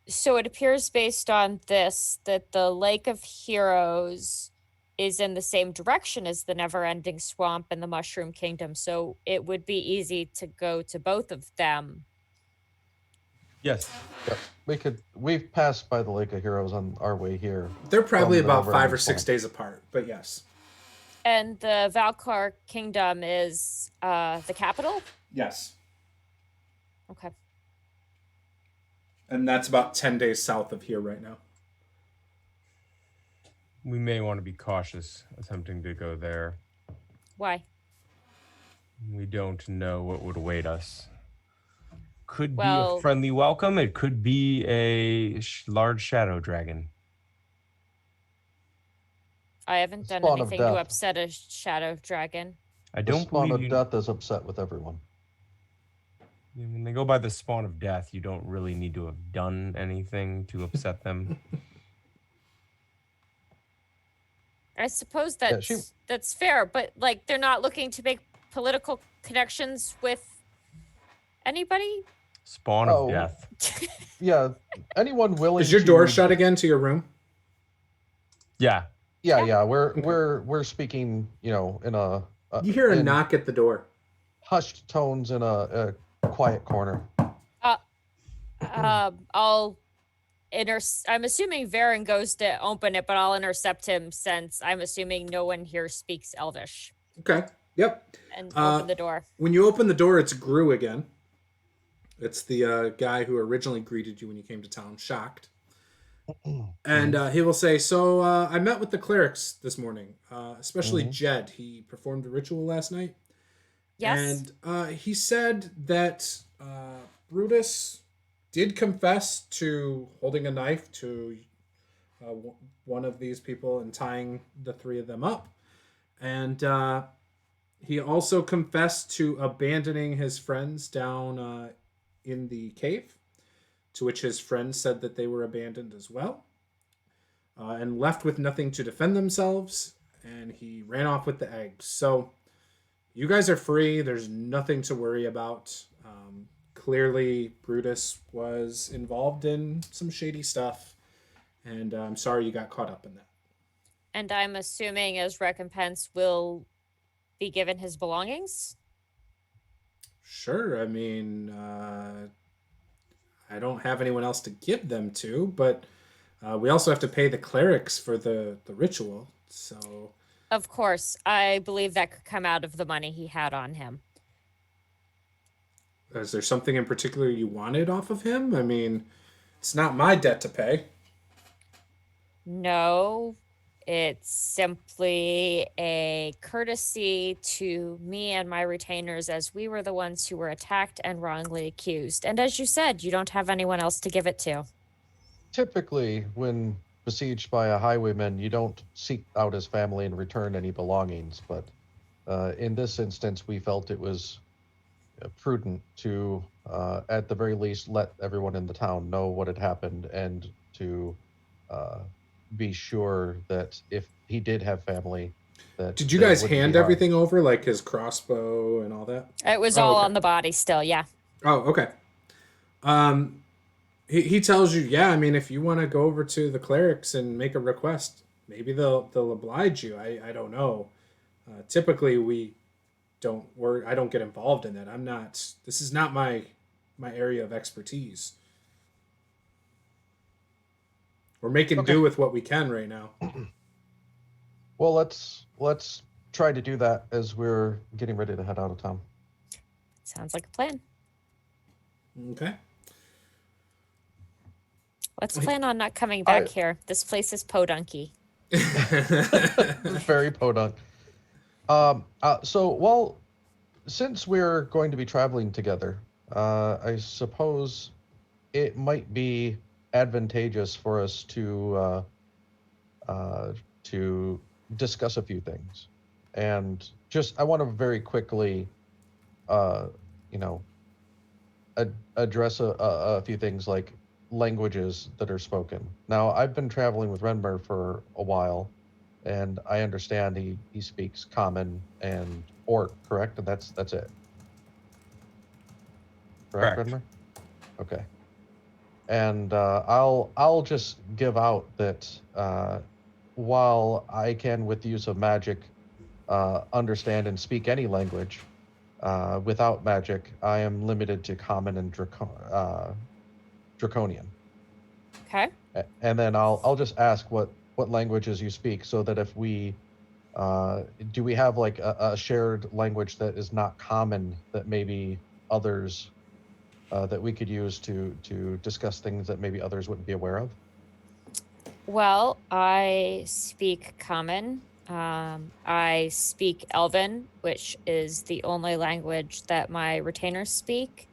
So it appears based on this that the Lake of Heroes is in the same direction as the Never-Ending Swamp and the Mushroom Kingdom. So it would be easy to go to both of them. Yes. Yep. We've passed by the Lake of Heroes on our way here. They're probably From the about 5 or Never-Ending 6 Swamp. days apart, but yes. And the Valkar Kingdom is the capital? Yes. Okay. And that's about 10 days south of here right now. We may want to be cautious attempting to go there. Why? We don't know what would await us. Could be Well- a friendly welcome. It could be a large shadow dragon. I haven't done Spawn of anything to death. upset a shadow dragon. I The don't spawn believe of you. death is upset with everyone. When they go by the spawn of death, you don't really need to have done anything to upset them. I suppose Yeah, that's fair, but like they're not looking to make political connections with anybody. Spawn Oh. of death. Yeah, anyone willing. Is your to- door shut again to your room? Yeah. Yeah. We're speaking, in a You hear a in knock at the door. hushed tones in a quiet corner. I'm assuming Varen goes to open it, but I'll intercept him since I'm assuming no one here speaks Elvish Okay. Yep. and open the door. When you open the door, it's Gru again. It's the guy who originally greeted you when you came to town, shocked. And he will say, so I met with the clerics this morning, especially Jed. He performed a ritual last night. Yes. And he said that Brutus did confess to holding a knife to one of these people and tying the three of them up. And He also confessed to abandoning his friends down in the cave, to which his friends said that they were abandoned as well, and left with nothing to defend themselves. And he ran off with the eggs. So you guys are free. There's nothing to worry about. Clearly, Brutus was involved in some shady stuff, and I'm sorry you got caught up in that. And I'm assuming as recompense will be given his belongings? Sure. I mean, I don't have anyone else to give them to, but we also have to pay the clerics for the ritual. So, Of course. I believe that could come out of the money he had on him. is there something in particular you wanted off of him? I mean, it's not my debt to pay. No, it's simply a courtesy to me and my retainers, as we were the ones who were attacked and wrongly accused. And as you said, you don't have anyone else to give it to. Typically, when besieged by a highwayman, you don't seek out his family and return any belongings. But in this instance, we felt it was prudent to, at the very least, let everyone in the town know what had happened and to be sure that if he did have family, that Did you they guys wouldn't be hand harmed. everything over, like his crossbow and all that? It was Oh, all okay. on the body still, yeah. Oh, okay. He tells you, yeah. I mean, if you want to go over to the clerics and make a request, maybe they'll oblige you. I don't know. Typically, I don't get involved in that. I'm not. This is not my area of expertise. We're making Okay. do with what we can right now. Well, let's try to do that as we're getting ready to head out of town. Sounds like a plan. Okay. Let's Wait. plan on not coming back here. This place is podunky. Very podunk. Since we're going to be traveling together, I suppose it might be advantageous for us to discuss a few things, and just I want to very quickly, address a few things like languages that are spoken. Now, I've been traveling with Renmer for a while, and I understand he speaks Common and Orc, correct? And that's it. Correct, Correct. Renmer? Okay. And I'll just give out that while I can, with the use of magic, understand and speak any language, without magic, I am limited to Common and Draconian. Okay. And then I'll just ask what languages you speak, so that if we do we have like a shared language that is not common, that maybe others that we could use to discuss things that maybe others wouldn't be aware of? Well, I speak Common. I speak Elven, which is the only language that my retainers speak.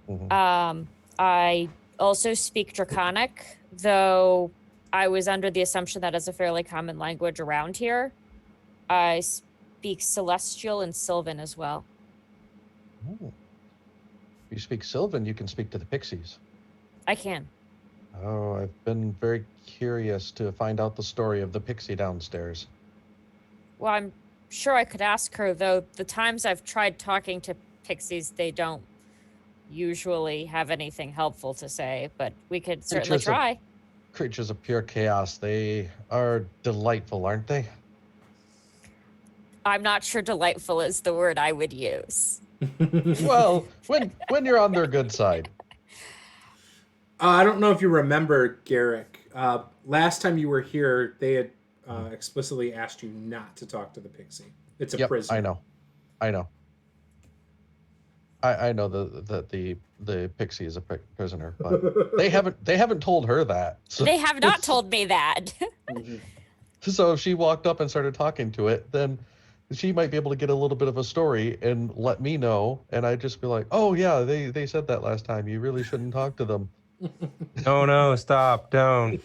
Mhm. I also speak Draconic, though I was under the assumption that is a fairly common language around here. I speak Celestial and Sylvan as well. Ooh. If you speak Sylvan, you can speak to the pixies. I can. Oh, I've been very curious to find out the story of the pixie downstairs. Well, I'm sure I could ask her, though the times I've tried talking to pixies, they don't usually have anything helpful to say, but we could certainly try. Creatures of pure chaos. They are delightful, aren't they? I'm not sure delightful is the word I would use. Well, when you're on their good side. I don't know if you remember, Garrick. Last time you were here, they had explicitly asked you not to talk to the pixie. It's a prisoner. I know. I know that the pixie is a prisoner, but they haven't told her that. So, They have not told me that. so if she walked up and started talking to it, then she might be able to get a little bit of a story and let me know, and I'd just be like, oh yeah, they said that last time. You really shouldn't talk to them. No, stop, don't.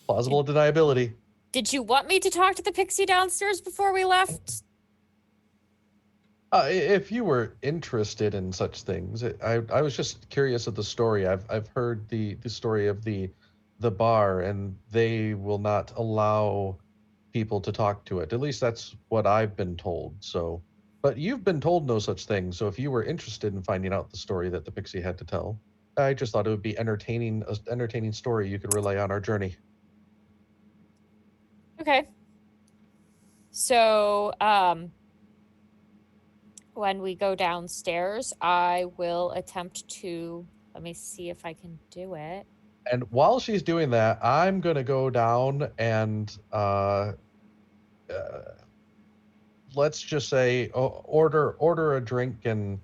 Plausible deniability. Did you want me to talk to the pixie downstairs before we left? If you were interested in such things, I was just curious of the story. I've heard the story of the bar, and they will not allow people to talk to it. At least that's what I've been told. So, but you've been told no such thing. So if you were interested in finding out the story that the pixie had to tell, I just thought it would be entertaining, an entertaining story you could relay on our journey. Okay. So, when we go downstairs, I will attempt to, let me see if I can do it. And while she's doing that, I'm gonna go down and let's just say order a drink and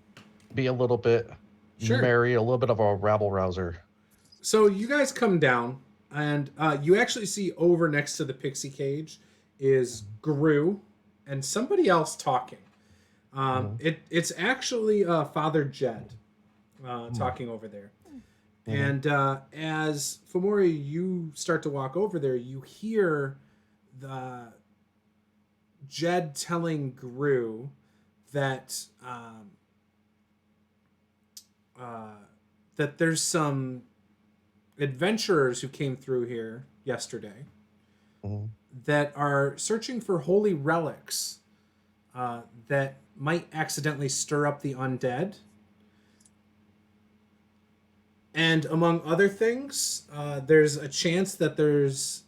be a little bit Sure. merry, a little bit of a rabble rouser. So you guys come down, and you actually see over next to the pixie cage is Gru and somebody else talking. It's actually Father Jed talking over there. And as Fomori, you start to walk over there, you hear the Jed telling Gru that that there's some adventurers who came through here yesterday that are searching for holy relics that might accidentally stir up the undead. And among other things, there's a chance that there's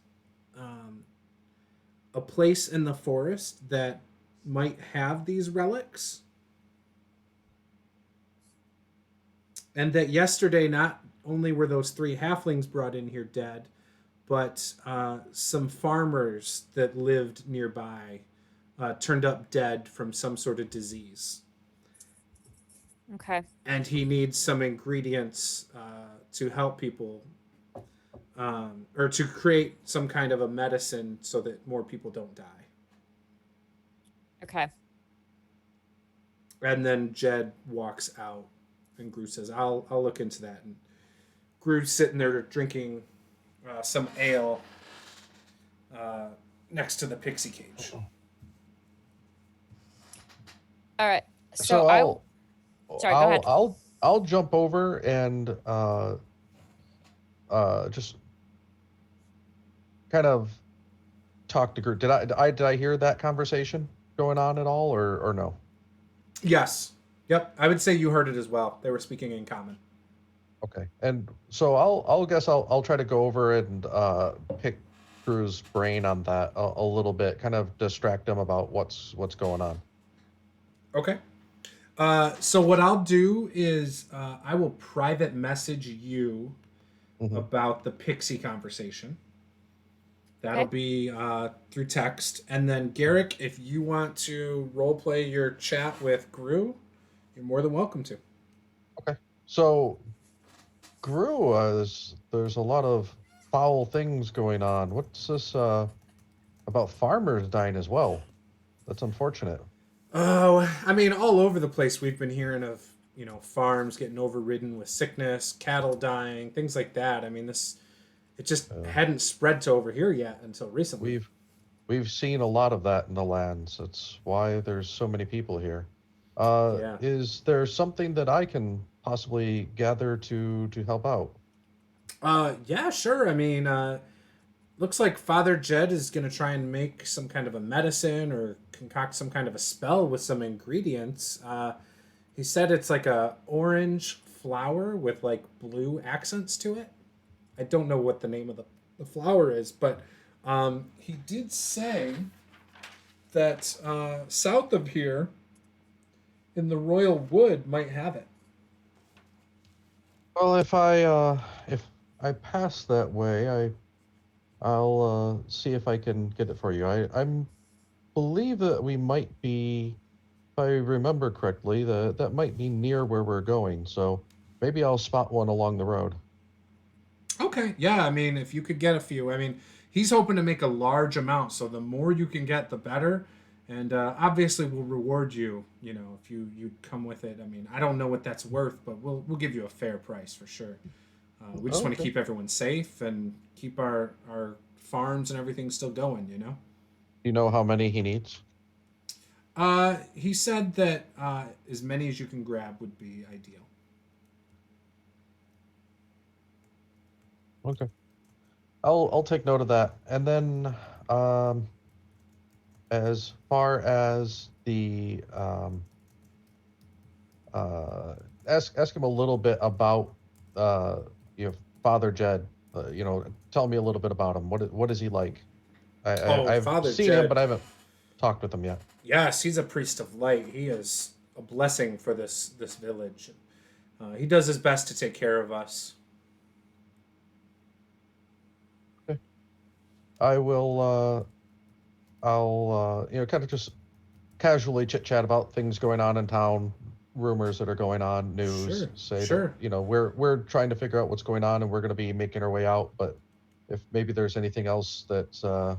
a place in the forest that might have these relics. And that yesterday, not only were those 3 halflings brought in here dead, but some farmers that lived nearby turned up dead from some sort of disease. Okay. And he needs some ingredients to help people, or to create some kind of a medicine so that more people don't die. Okay. And then Jed walks out, and Gru says, "I'll look into that." And Gru's sitting there drinking some ale next to the pixie cage. All right. So Sorry, go ahead. I'll jump over and just kind of talk to Gru. Did I hear that conversation going on at all, or no? Yes. Yep. I would say you heard it as well. They were speaking in common. Okay. And so I'll try to go over and pick Gru's brain on that a little bit, kind of distract him about what's going on. Okay. So what I'll do is I will private message you about the pixie conversation. That'll be through text. And then Garrick, if you want to roleplay your chat with Gru, you're more than welcome to. Okay. So Gru, there's a lot of foul things going on. What's this about farmers dying as well? That's unfortunate. Oh, I mean, all over the place we've been hearing of, farms getting overridden with sickness, cattle dying, things like that. I mean, it just hadn't spread to over here yet until recently. We've seen a lot of that in the lands. That's why there's so many people here. Yeah. Is there something that I can possibly gather to help out? Yeah, sure. I mean, looks like Father Jed is going to try and make some kind of a medicine or concoct some kind of a spell with some ingredients. He said it's like a orange flower with like blue accents to it. I don't know what the name of the flower is, but he did say that south of here in the Royal Wood might have it. Well, if I pass that way, I'll see if I can get it for you. I believe that we might be, if I remember correctly, that might be near where we're going. So maybe I'll spot one along the road. Okay, yeah, I mean, if you could get a few. I mean, he's hoping to make a large amount, so the more you can get, the better. And obviously, we'll reward you, if you come with it. I mean, I don't know what that's worth, but we'll give you a fair price for sure. We just want to keep everyone safe and keep our farms and everything's still going, you know? You know how many he needs? He said that as many as you can grab would be ideal. Okay. I'll take note of that. And then as far as the ask him a little bit about you know, Father Jed. You know, tell me a little bit about him. What is he like? I've Father seen Jed. him, but I haven't talked with him yet. Yes, he's a priest of light. He is a blessing for this village. He does his best to take care of us. Okay. I will. I'll you know, kind of just casually chit chat about things going on in town, rumors that are going on, news. Sure, Say sure. that, you know, we're trying to figure out what's going on, and we're going to be making our way out. But if maybe there's anything else that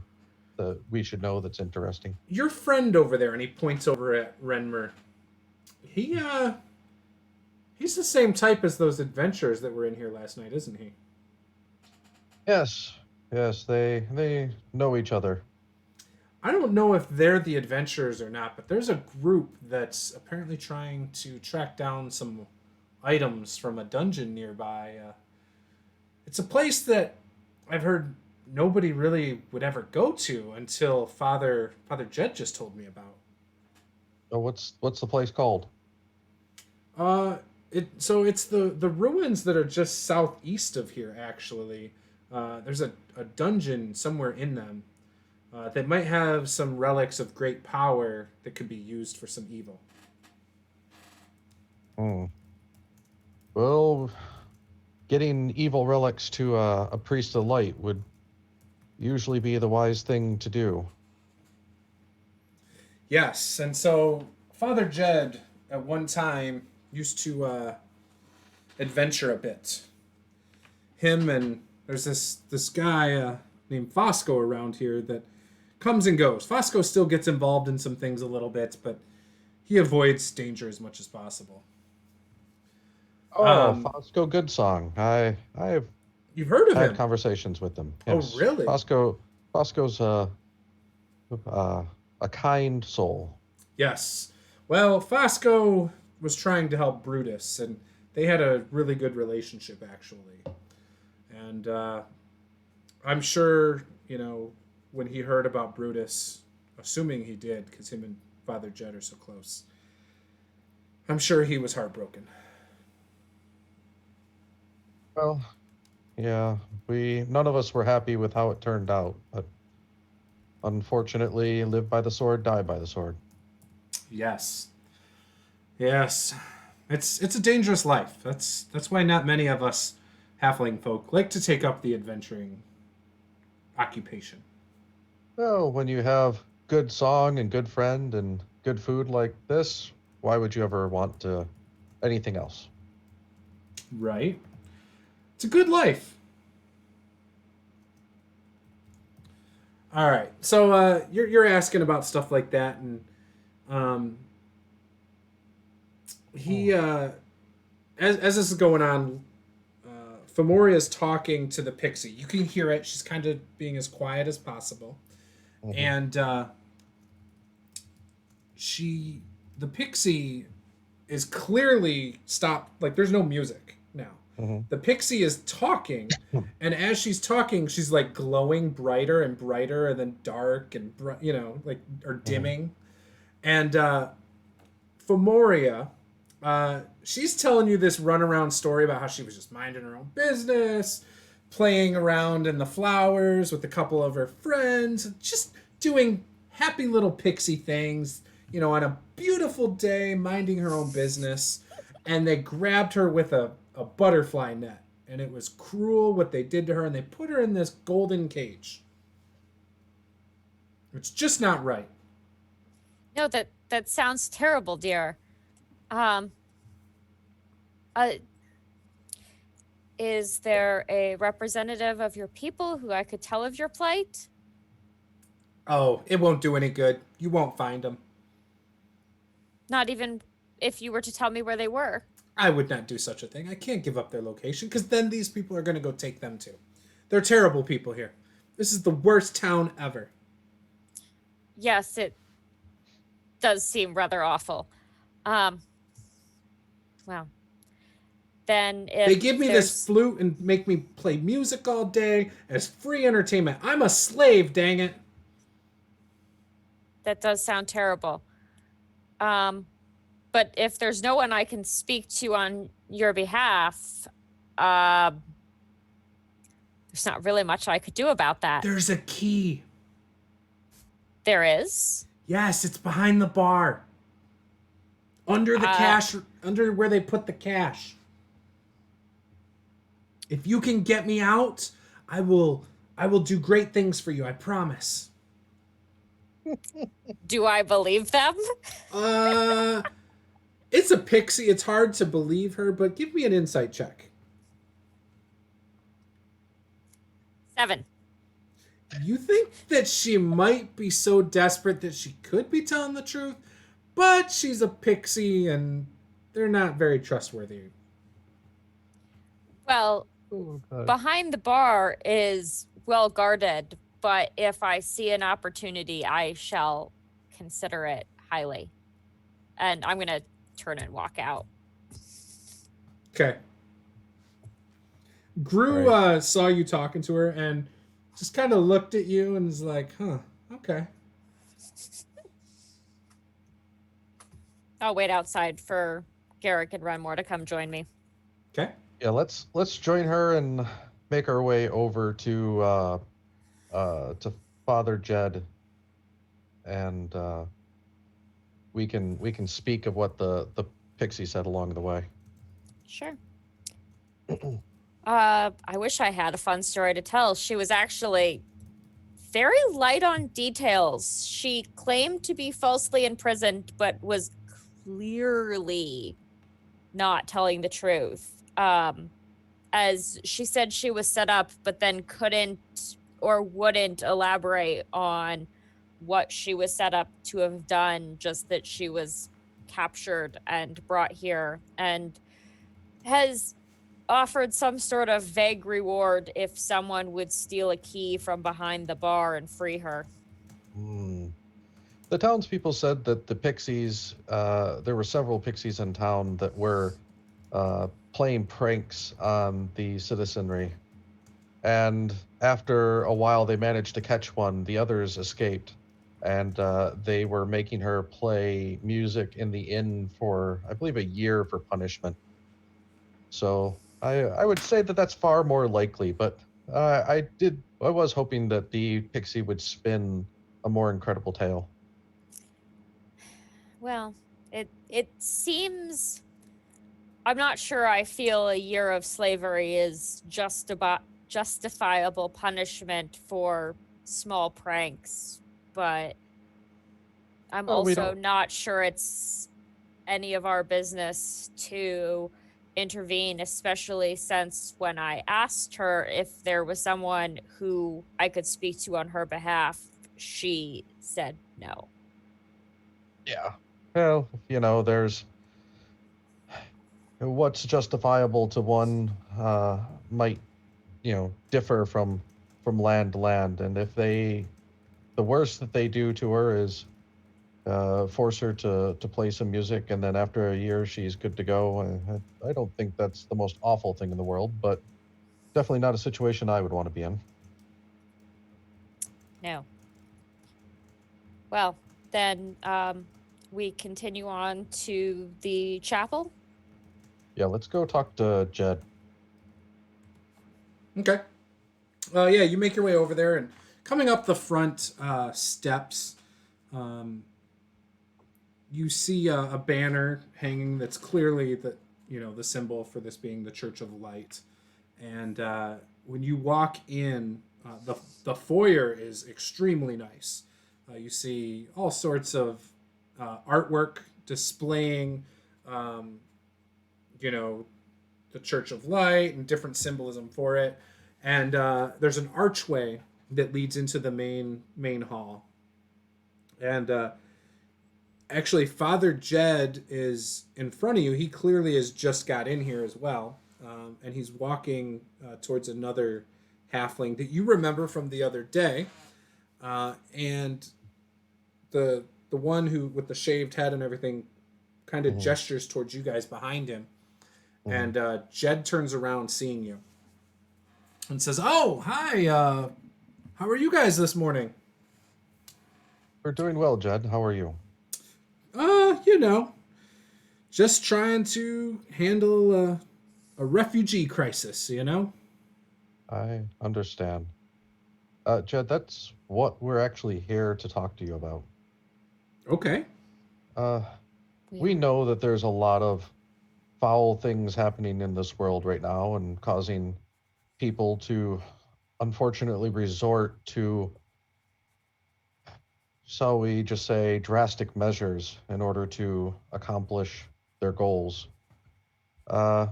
we should know that's interesting. Your friend over there, and he points over at Renmer. He's the same type as those adventurers that were in here last night, isn't he? Yes, they know each other. I don't know if they're the adventurers or not, but there's a group that's apparently trying to track down some items from a dungeon nearby. It's a place that I've heard nobody really would ever go to until Father Jed just told me about. Oh, what's the place called? It's the ruins that are just southeast of here. Actually, there's a dungeon somewhere in them. That might have some relics of great power that could be used for some evil. Well, getting evil relics to a priest of light would usually be the wise thing to do. Yes, and so Father Jed at one time used to adventure a bit. Him and there's this guy named Fosco around here that comes and goes. Fosco still gets involved in some things a little bit, but he avoids danger as much as possible. Oh, Fosco Goodsong. I've You've heard of had him? conversations with them. Oh, Yes. really? Fosco's a kind soul. Yes. Well, Fosco was trying to help Brutus, and they had a really good relationship, actually. And I'm sure, you know, when he heard about Brutus, assuming he did, because him and Father Jed are so close, I'm sure he was heartbroken. Well, yeah, none of us were happy with how it turned out, but unfortunately, live by the sword, die by the sword. Yes. Yes. It's a dangerous life. That's why not many of us halfling folk like to take up the adventuring occupation. Well, when you have good song and good friend and good food like this, why would you ever want to anything else? Right. It's a good life. All right. So you're asking about stuff like that, and he as this is going on, Fomoria's talking to the pixie. You can hear it. She's kind of being as quiet as possible, and the pixie is clearly stopped. Like there's no music now. The pixie is talking, and as she's talking, she's like glowing brighter and brighter, and then dark and like or dimming. And Fomoria, she's telling you this runaround story about how she was just minding her own business, playing around in the flowers with a couple of her friends, just doing happy little pixie things, you know, on a beautiful day, minding her own business. And they grabbed her with a butterfly net, and it was cruel what they did to her, and they put her in this golden cage. It's just not right. No, that sounds terrible, dear. Is there a representative of your people who I could tell of your plight? Oh, it won't do any good. You won't find them. Not even if you were to tell me where they were. I would not do such a thing. I can't give up their location, because then these people are going to go take them too. They're terrible people here. This is the worst town ever. Yes, it does seem rather awful. Well, then if They give me this there's flute and make me play music all day as free entertainment. I'm a slave, dang it. that does sound terrible. But if there's no one I can speak to on your behalf, there's not really much I could do about that. There's a key. There is. Yes, it's behind the bar. Under the cash, under where they put the cash. If you can get me out, I will do great things for you, I promise. Do I believe them? It's a pixie. It's hard to believe her, but give me an insight check. 7. You think that she might be so desperate that she could be telling the truth, but she's a pixie and they're not very trustworthy. Well, Oh, God. behind the bar is well guarded, but if I see an opportunity, I shall consider it highly. And I'm going to turn and walk out. Okay. Gru saw you talking to her and just kind of looked at you and was like, huh, okay. I'll wait outside for Garrick and Renmore to come join me. Okay. Yeah, let's join her and make our way over to Father Jed, and we can speak of what the pixie said along the way. Sure. I wish I had a fun story to tell. She was actually very light on details. She claimed to be falsely imprisoned, but was clearly not telling the truth. As she said she was set up, but then couldn't or wouldn't elaborate on what she was set up to have done, just that she was captured and brought here, and has offered some sort of vague reward if someone would steal a key from behind the bar and free her. The townspeople said that the pixies, there were several pixies in town that were playing pranks on the citizenry. And after a while, they managed to catch one. The others escaped. And they were making her play music in the inn for, I believe, a year for punishment. So I would say that that's far more likely. But I was hoping that the pixie would spin a more incredible tale. Well, it seems, I'm not sure I feel a year of slavery is justifiable punishment for small pranks, but I'm Well, we also don't- not sure it's any of our business to intervene, especially since when I asked her if there was someone who I could speak to on her behalf, she said no. Yeah. Well, there's what's justifiable to one might, differ from land to land. And if the worst that they do to her is force her to play some music, and then after a year she's good to go, I don't think that's the most awful thing in the world, but definitely not a situation I would want to be in. No. Well, then we continue on to the chapel. Yeah, let's go talk to Jed. Okay. Yeah, you make your way over there, and coming up the front steps, you see a banner hanging that's clearly the symbol for this being the Church of Light. And when you walk in, the foyer is extremely nice. You see all sorts of artwork displaying, the Church of Light and different symbolism for it. And there's an archway that leads into the main hall. And actually, Father Jed is in front of you. He clearly has just got in here as well. And he's walking towards another halfling that you remember from the other day, and the one who with the shaved head and everything kind of gestures towards you guys behind him, and Jed turns around seeing you and says, "Oh, hi. How are you guys this morning?" We're doing well, Jed. How are you? You know, just trying to handle a refugee crisis, you know? I understand. Jed, that's what we're actually here to talk to you about. Okay. We know that there's a lot of foul things happening in this world right now and causing people to unfortunately resort to, shall we just say, drastic measures in order to accomplish their goals. Uh,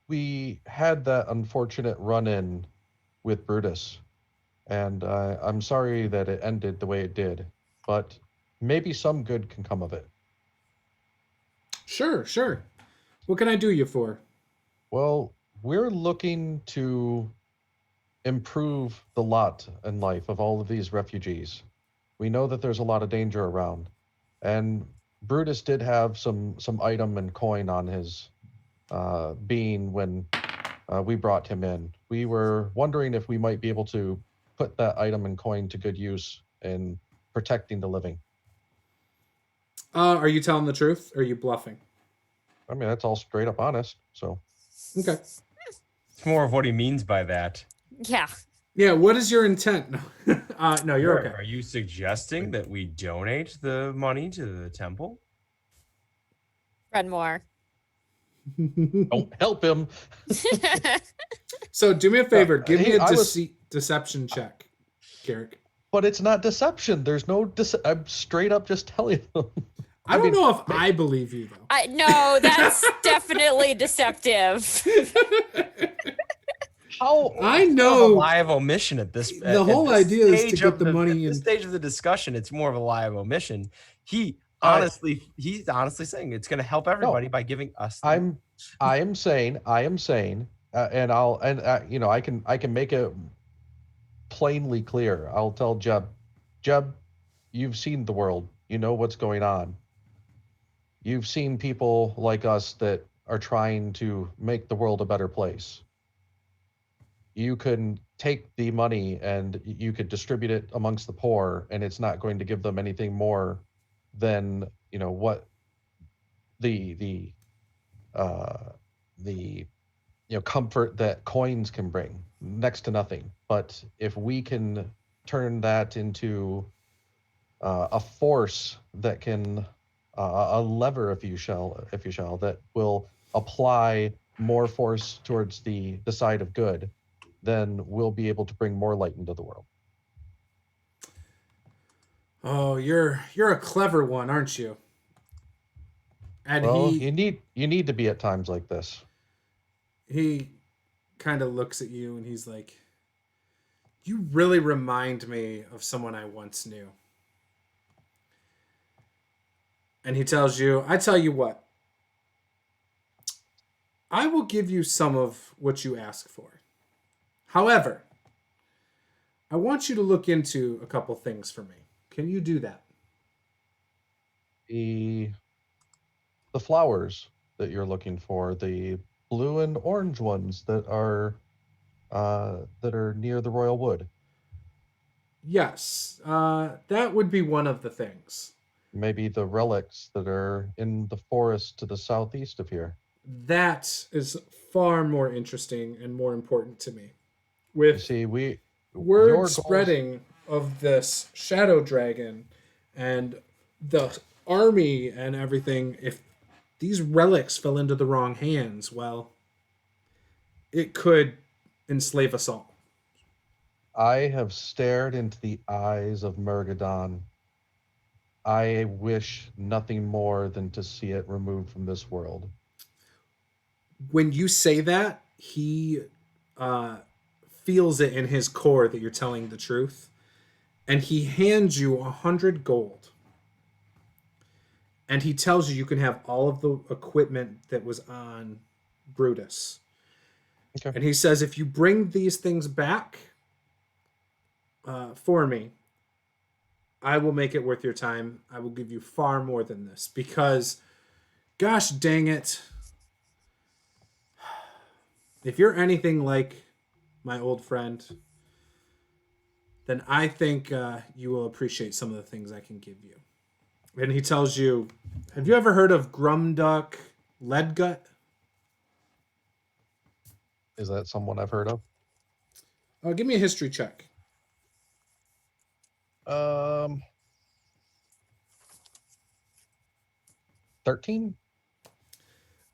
we had that unfortunate run-in with Brutus, and I'm sorry that it ended the way it did, but maybe some good can come of it. Sure, sure. What can I do you for? Well, we're looking to improve the lot in life of all of these refugees. We know that there's a lot of danger around, and Brutus did have some item and coin on his being when we brought him in. We were wondering if we might be able to put that item and coin to good use in protecting the living. Are you telling the truth or are you bluffing? I mean, that's all straight up honest. So Okay. It's more of what he means by that. Yeah. Yeah, what is your intent? No, no, you're okay. Are you suggesting that we donate the money to the temple? Renmore. don't help him. So do me a favor. Give me a I was- deception check, Garrick. But it's not deception. There's no I'm straight up just telling them. I don't know if I believe you, though. No, that's definitely deceptive. How I More of a know lie of omission at this. the whole idea is to stage get of the money At in. this stage of the discussion, it's more of a lie of omission. He's honestly saying it's going to help everybody by giving us. I am saying, and I can make it plainly clear. I'll tell Jeb, you've seen the world. You know what's going on. You've seen people like us that are trying to make the world a better place. You can take the money and you could distribute it amongst the poor, and it's not going to give them anything more than what the comfort that coins can bring, next to nothing. But if we can turn that into a force that can a lever, if you shall, that will apply more force towards the side of good, then we'll be able to bring more light into the world. Oh, you're a clever one, aren't you? And Well, you need to be at times like this. he kind of looks at you and he's like, "You really remind me of someone I once knew." And he tells you, "I tell you what, I will give you some of what you ask for. However, I want you to look into a couple things for me. Can you do that?" The flowers that you're looking for, the blue and orange ones that are near the royal wood. Yes, that would be one of the things. Maybe the relics that are in the forest to the southeast of here. That is far more interesting and more important to me. You With see, your word goals- spreading of this shadow dragon and the army and everything, if these relics fell into the wrong hands, well, it could enslave us all. I have stared into the eyes of Murgadon. I wish nothing more than to see it removed from this world. When you say that, he feels it in his core that you're telling the truth, and he hands you 100 gold. And he tells you can have all of the equipment that was on Brutus. Okay. And he says, if you bring these things back for me, I will make it worth your time. I will give you far more than this because, gosh dang it, if you're anything like my old friend, then I think you will appreciate some of the things I can give you. And he tells you, have you ever heard of Grumduck Leadgut? Is that someone I've heard of? Give me a history check. 13?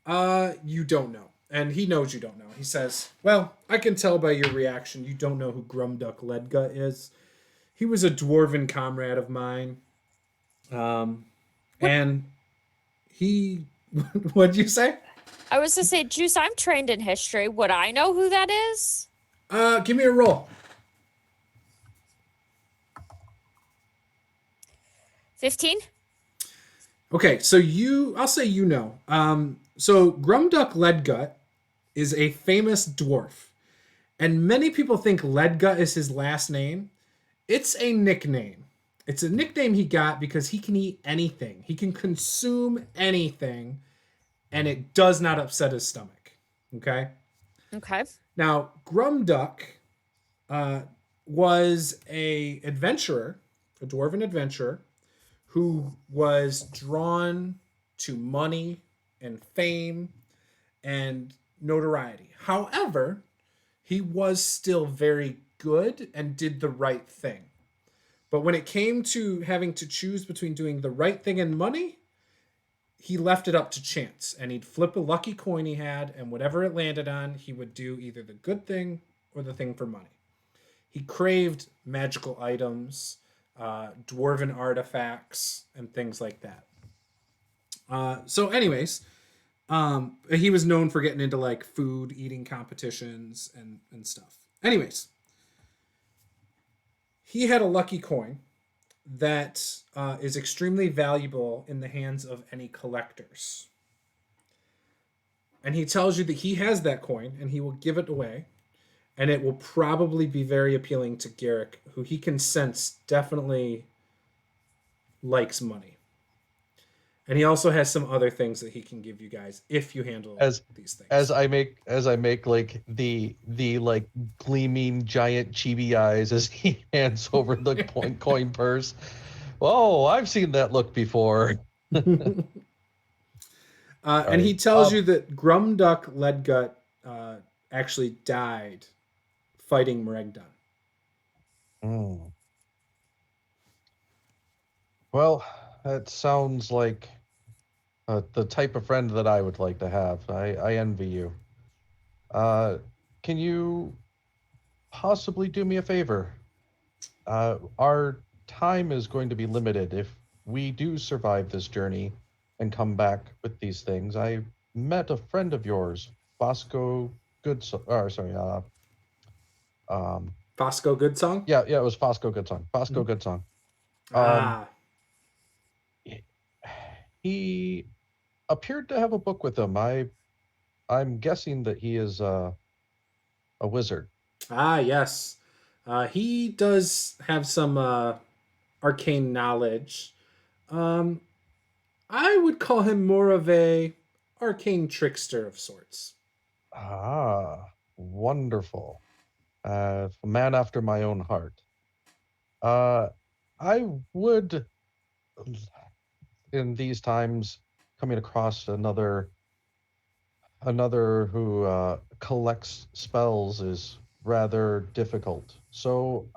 You don't know. And he knows you don't know. He says, well, I can tell by your reaction you don't know who Grumduck Leadgut is. He was a dwarven comrade of mine. And he... What'd you say? I was to say, Juice, I'm trained in history. Would I know who that is? Give me a roll. 15? Okay, so I'll say you know. So Grumduck Leadgut is a famous dwarf. And many people think Leadgut is his last name. It's a nickname. It's a nickname he got because he can eat anything. He can consume anything, and it does not upset his stomach. Okay? Okay. Now, Grumduck was a adventurer, a dwarven adventurer, who was drawn to money and fame and notoriety. However, he was still very good and did the right thing. But when it came to having to choose between doing the right thing and money, he left it up to chance. And he'd flip a lucky coin he had, and whatever it landed on, he would do either the good thing or the thing for money. He craved magical items, dwarven artifacts, and things like that. So anyways, he was known for getting into like food eating competitions and stuff. Anyways, he had a lucky coin that is extremely valuable in the hands of any collectors. And he tells you that he has that coin and he will give it away. And it will probably be very appealing to Garrick, who he can sense definitely likes money. And he also has some other things that he can give you guys if you handle these things. As I make like the like gleaming giant chibi eyes as he hands over the coin purse. Oh, I've seen that look before. And right. he tells you that Grumduck Leadgut actually died fighting Meregdon. Well, that sounds like the type of friend that I would like to have. I envy you. Can you possibly do me a favor? Our time is going to be limited. If we do survive this journey and come back with these things, I met a friend of yours, Fosco Goodsong. Fosco Goodsong? Yeah, it was Fosco Goodsong. Fosco Goodsong. He appeared to have a book with him. I'm guessing that he is a wizard. Yes. He does have some arcane knowledge. I would call him more of a arcane trickster of sorts. Wonderful. A man after my own heart. I would, in these times, coming across another who collects spells is rather difficult. So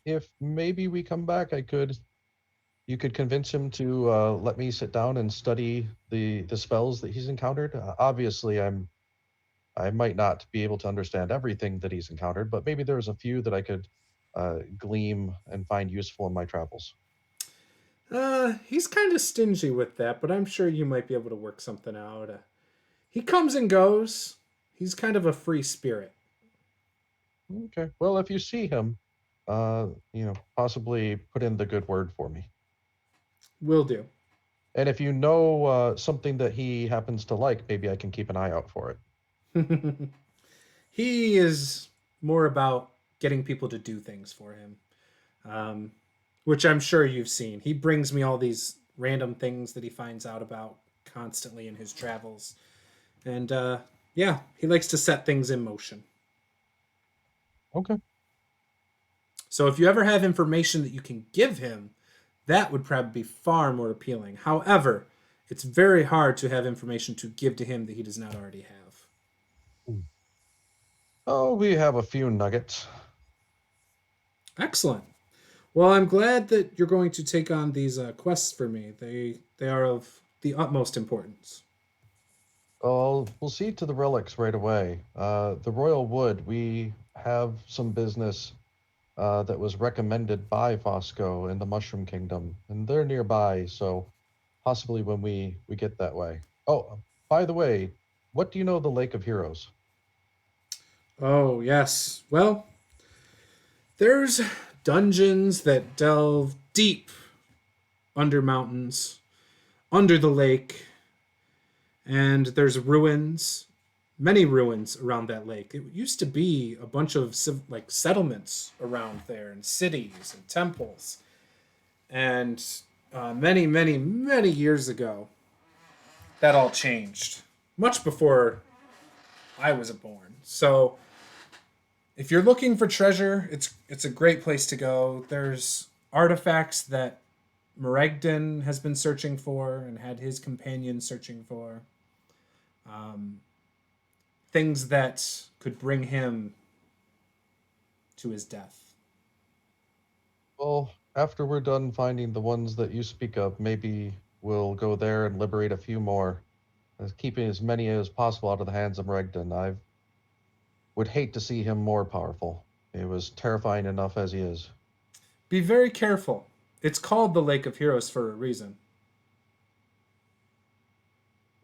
if maybe we come back, you could convince him to let me sit down and study the spells that he's encountered. Obviously, I might not be able to understand everything that he's encountered, but maybe there's a few that I could glean and find useful in my travels. He's kind of stingy with that, but I'm sure you might be able to work something out. He comes and goes. He's kind of a free spirit. Okay. Well, if you see him, possibly put in the good word for me. Will do. And if you know something that he happens to like, maybe I can keep an eye out for it. He is more about getting people to do things for him, which I'm sure you've seen. He brings me all these random things that he finds out about constantly in his travels. And yeah, he likes to set things in motion. Okay. So if you ever have information that you can give him, that would probably be far more appealing. However, it's very hard to have information to give to him that he does not already have. Oh, we have a few nuggets. Excellent. Well, I'm glad that you're going to take on these quests for me. They are of the utmost importance. Oh, we'll see to the relics right away. The Royal Wood, we have some business that was recommended by Fosco in the Mushroom Kingdom, and they're nearby, so possibly when we get that way. Oh, by the way, what do you know of the Lake of Heroes? Oh, yes. Well, there's dungeons that delve deep under mountains, under the lake, and there's ruins, many ruins around that lake. It used to be a bunch of like settlements around there, and cities and temples. And many, many, many years ago, that all changed, much before I was born. So, if you're looking for treasure, it's a great place to go. There's artifacts that Meregden has been searching for and had his companion searching for. Things that could bring him to his death. Well, after we're done finding the ones that you speak of, maybe we'll go there and liberate a few more, keeping as many as possible out of the hands of Meregden. I would hate to see him more powerful. He was terrifying enough as he is. Be very careful. It's called the Lake of Heroes for a reason.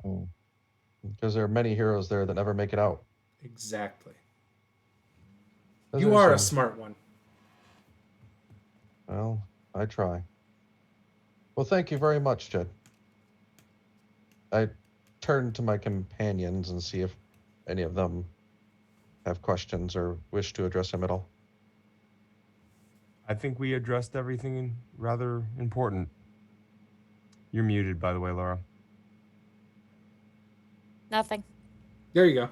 Because there are many heroes there that never make it out. Exactly. As You I are a say. smart one. Well, I try. Well, thank you very much, Jed. I turn to my companions and see if any of them have questions or wish to address him at all. I think we addressed everything rather important. You're muted, by the way, Laura. Nothing. There you go.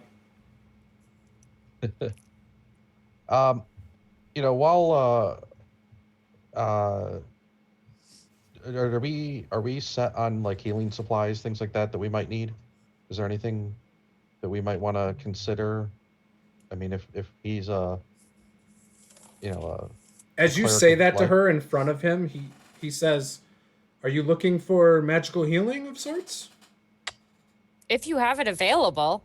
While are we set on like healing supplies, things like that we might need? Is there anything that we might want to consider? I mean, if he's As you cleric say of that to light. her in front of him, he says, "Are you looking for magical healing of sorts?" If you have it available.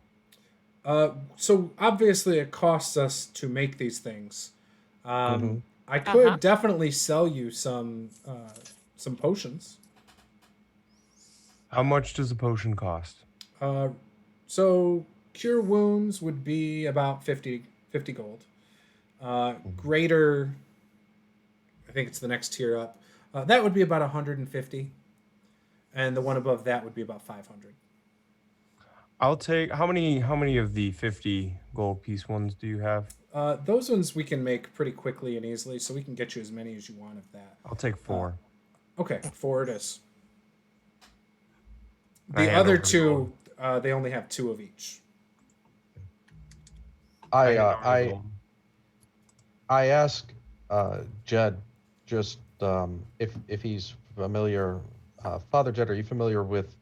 So obviously it costs us to make these things. Mhm. I could Uh-huh. definitely sell you some potions. How much does a potion cost? So cure wounds would be about 50 gold. Greater, I think it's the next tier up. That would be about 150, and the one above that would be about 500. I'll take how many of the 50 gold piece ones do you have? Those ones we can make pretty quickly and easily, so we can get you as many as you want of that. I'll take 4. Okay, 4 it is. I The hand other over the two, gold. they only have 2 of each. hand over the I gold. I ask Jed just if he's familiar. Father Jed, are you familiar with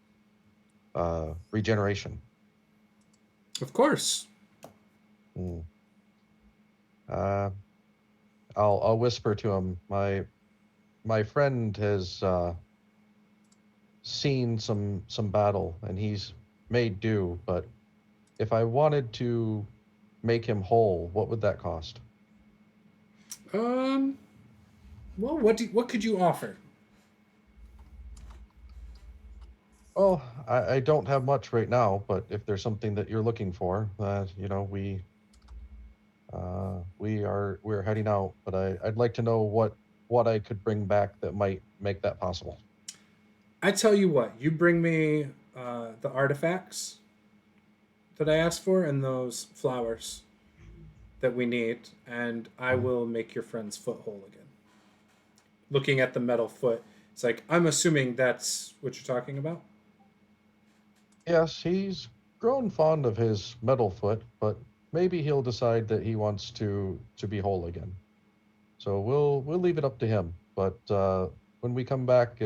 regeneration? Of course. I'll whisper to him. My friend has seen some battle and he's made do. But if I wanted to make him whole, what would that cost? Well, what could you offer? Well, I don't have much right now, but if there's something that you're looking for, we're heading out. But I'd like to know what I could bring back that might make that possible. I tell you what, you bring me the artifacts that I asked for and those flowers. that we need, and I will make your friend's foot whole again. Looking at the metal foot, it's like, I'm assuming that's what you're talking about? Yes, he's grown fond of his metal foot, but maybe he'll decide that he wants to be whole again. So we'll leave it up to him. But when we come back,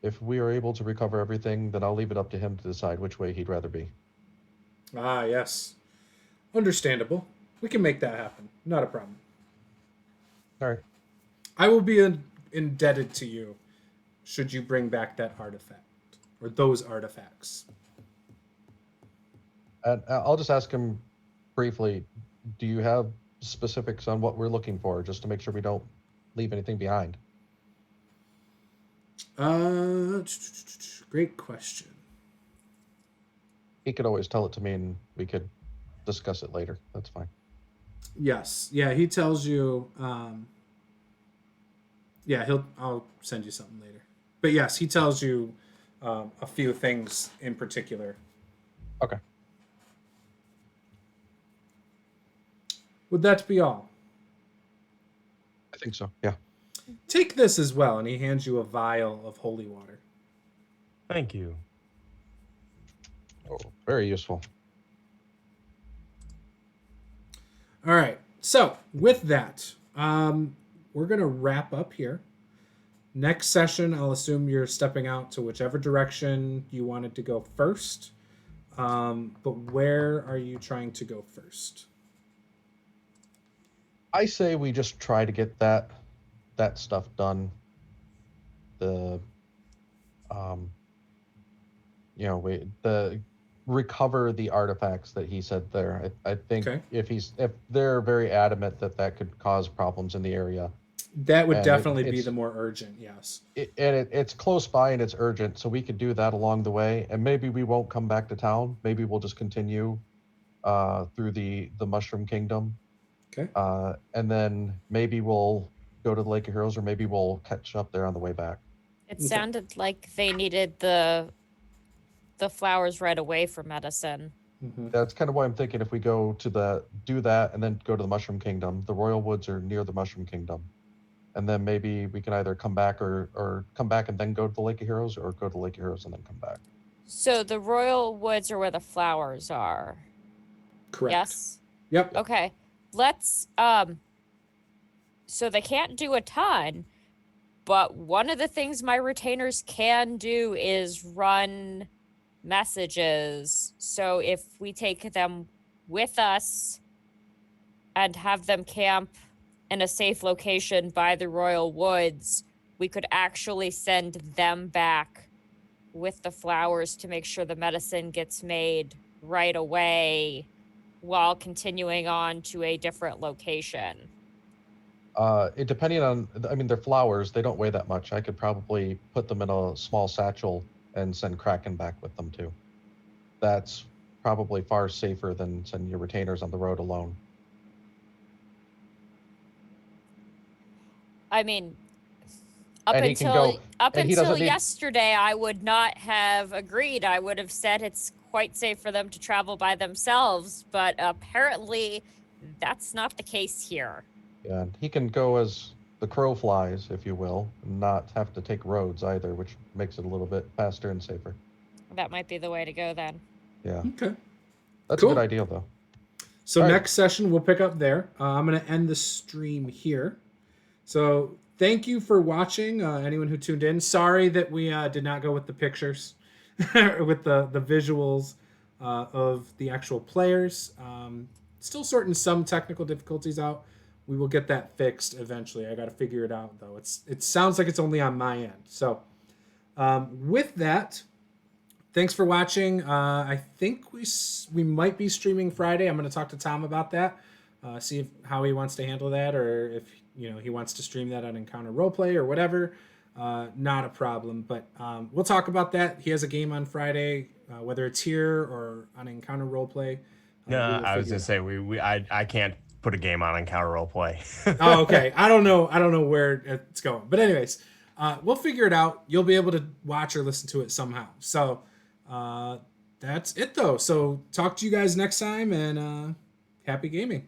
if we are able to recover everything, then I'll leave it up to him to decide which way he'd rather be. Ah, yes. Understandable. We can make that happen. Not a problem. All right. I will be indebted to you should you bring back that artifact or those artifacts. And I'll just ask him briefly, do you have specifics on what we're looking for, just to make sure we don't leave anything behind? Great question. He could always tell it to me and we could discuss it later. That's fine. Yes. Yeah, he tells you. I'll send you something later. But yes, he tells you a few things in particular. Okay. Would that be all? I think so. Yeah. Take this as well, and he hands you a vial of holy water. Thank you. Oh, very useful. All right. So with that, we're going to wrap up here. Next session, I'll assume you're stepping out to whichever direction you wanted to go first. But where are you trying to go first? I say we just try to get that stuff done. The recover the artifacts that he said there. I think Okay. if they're very adamant that could cause problems in the area. That would And definitely be it's- the more urgent, yes. It's close by and it's urgent, so we could do that along the way. And maybe we won't come back to town. Maybe we'll just continue through the Mushroom Kingdom. Okay. And then maybe we'll go to the Lake of Heroes, or maybe we'll catch up there on the way back. It Okay. sounded like they needed the flowers right away for medicine. Mm-hmm. That's kind of why I'm thinking if we go to do that and then go to the Mushroom Kingdom. The Royal Woods are near the Mushroom Kingdom. And then maybe we can either come back or come back and then go to the Lake of Heroes, or go to the Lake of Heroes and then come back. So the Royal Woods are where the flowers are. Correct. Yes. Yep. Okay. Let's so they can't do a ton, but one of the things my retainers can do is run messages. So if we take them with us and have them camp in a safe location by the Royal Woods, we could actually send them back with the flowers to make sure the medicine gets made right away while continuing on to a different location. Depending on, they're flowers. They don't weigh that much. I could probably put them in a small satchel and send Kraken back with them too. That's probably far safer than sending your retainers on the road alone. I mean, up And he can until go- and he until doesn't need- yesterday, I would not have agreed. I would have said it's quite safe for them to travel by themselves, but apparently that's not the case here. Yeah, and he can go as the crow flies, if you will, and not have to take roads either, which makes it a little bit faster and safer. That might be the way to go then. Yeah, Okay. that's Cool. a good idea though. So All right. next session, we'll pick up there. I'm going to end the stream here. So thank you for watching, anyone who tuned in. Sorry that we did not go with the pictures, with the visuals of the actual players. Still sorting some technical difficulties out. We will get that fixed eventually. I got to figure it out, though. It sounds like it's only on my end. So with that, thanks for watching. I think we might be streaming Friday. I'm going to talk to Tom about that. See how he wants to handle that, or if he wants to stream that on Encounter Roleplay or whatever. Not a problem, but we'll talk about that. He has a game on Friday, whether it's here or on Encounter Roleplay. No, I was figure gonna say I can't put a game on Encounter Roleplay. Oh, okay. I don't know where it's going, but anyways, we'll figure it out. You'll be able to watch or listen to it somehow. So that's it, though. So talk to you guys next time, and happy gaming.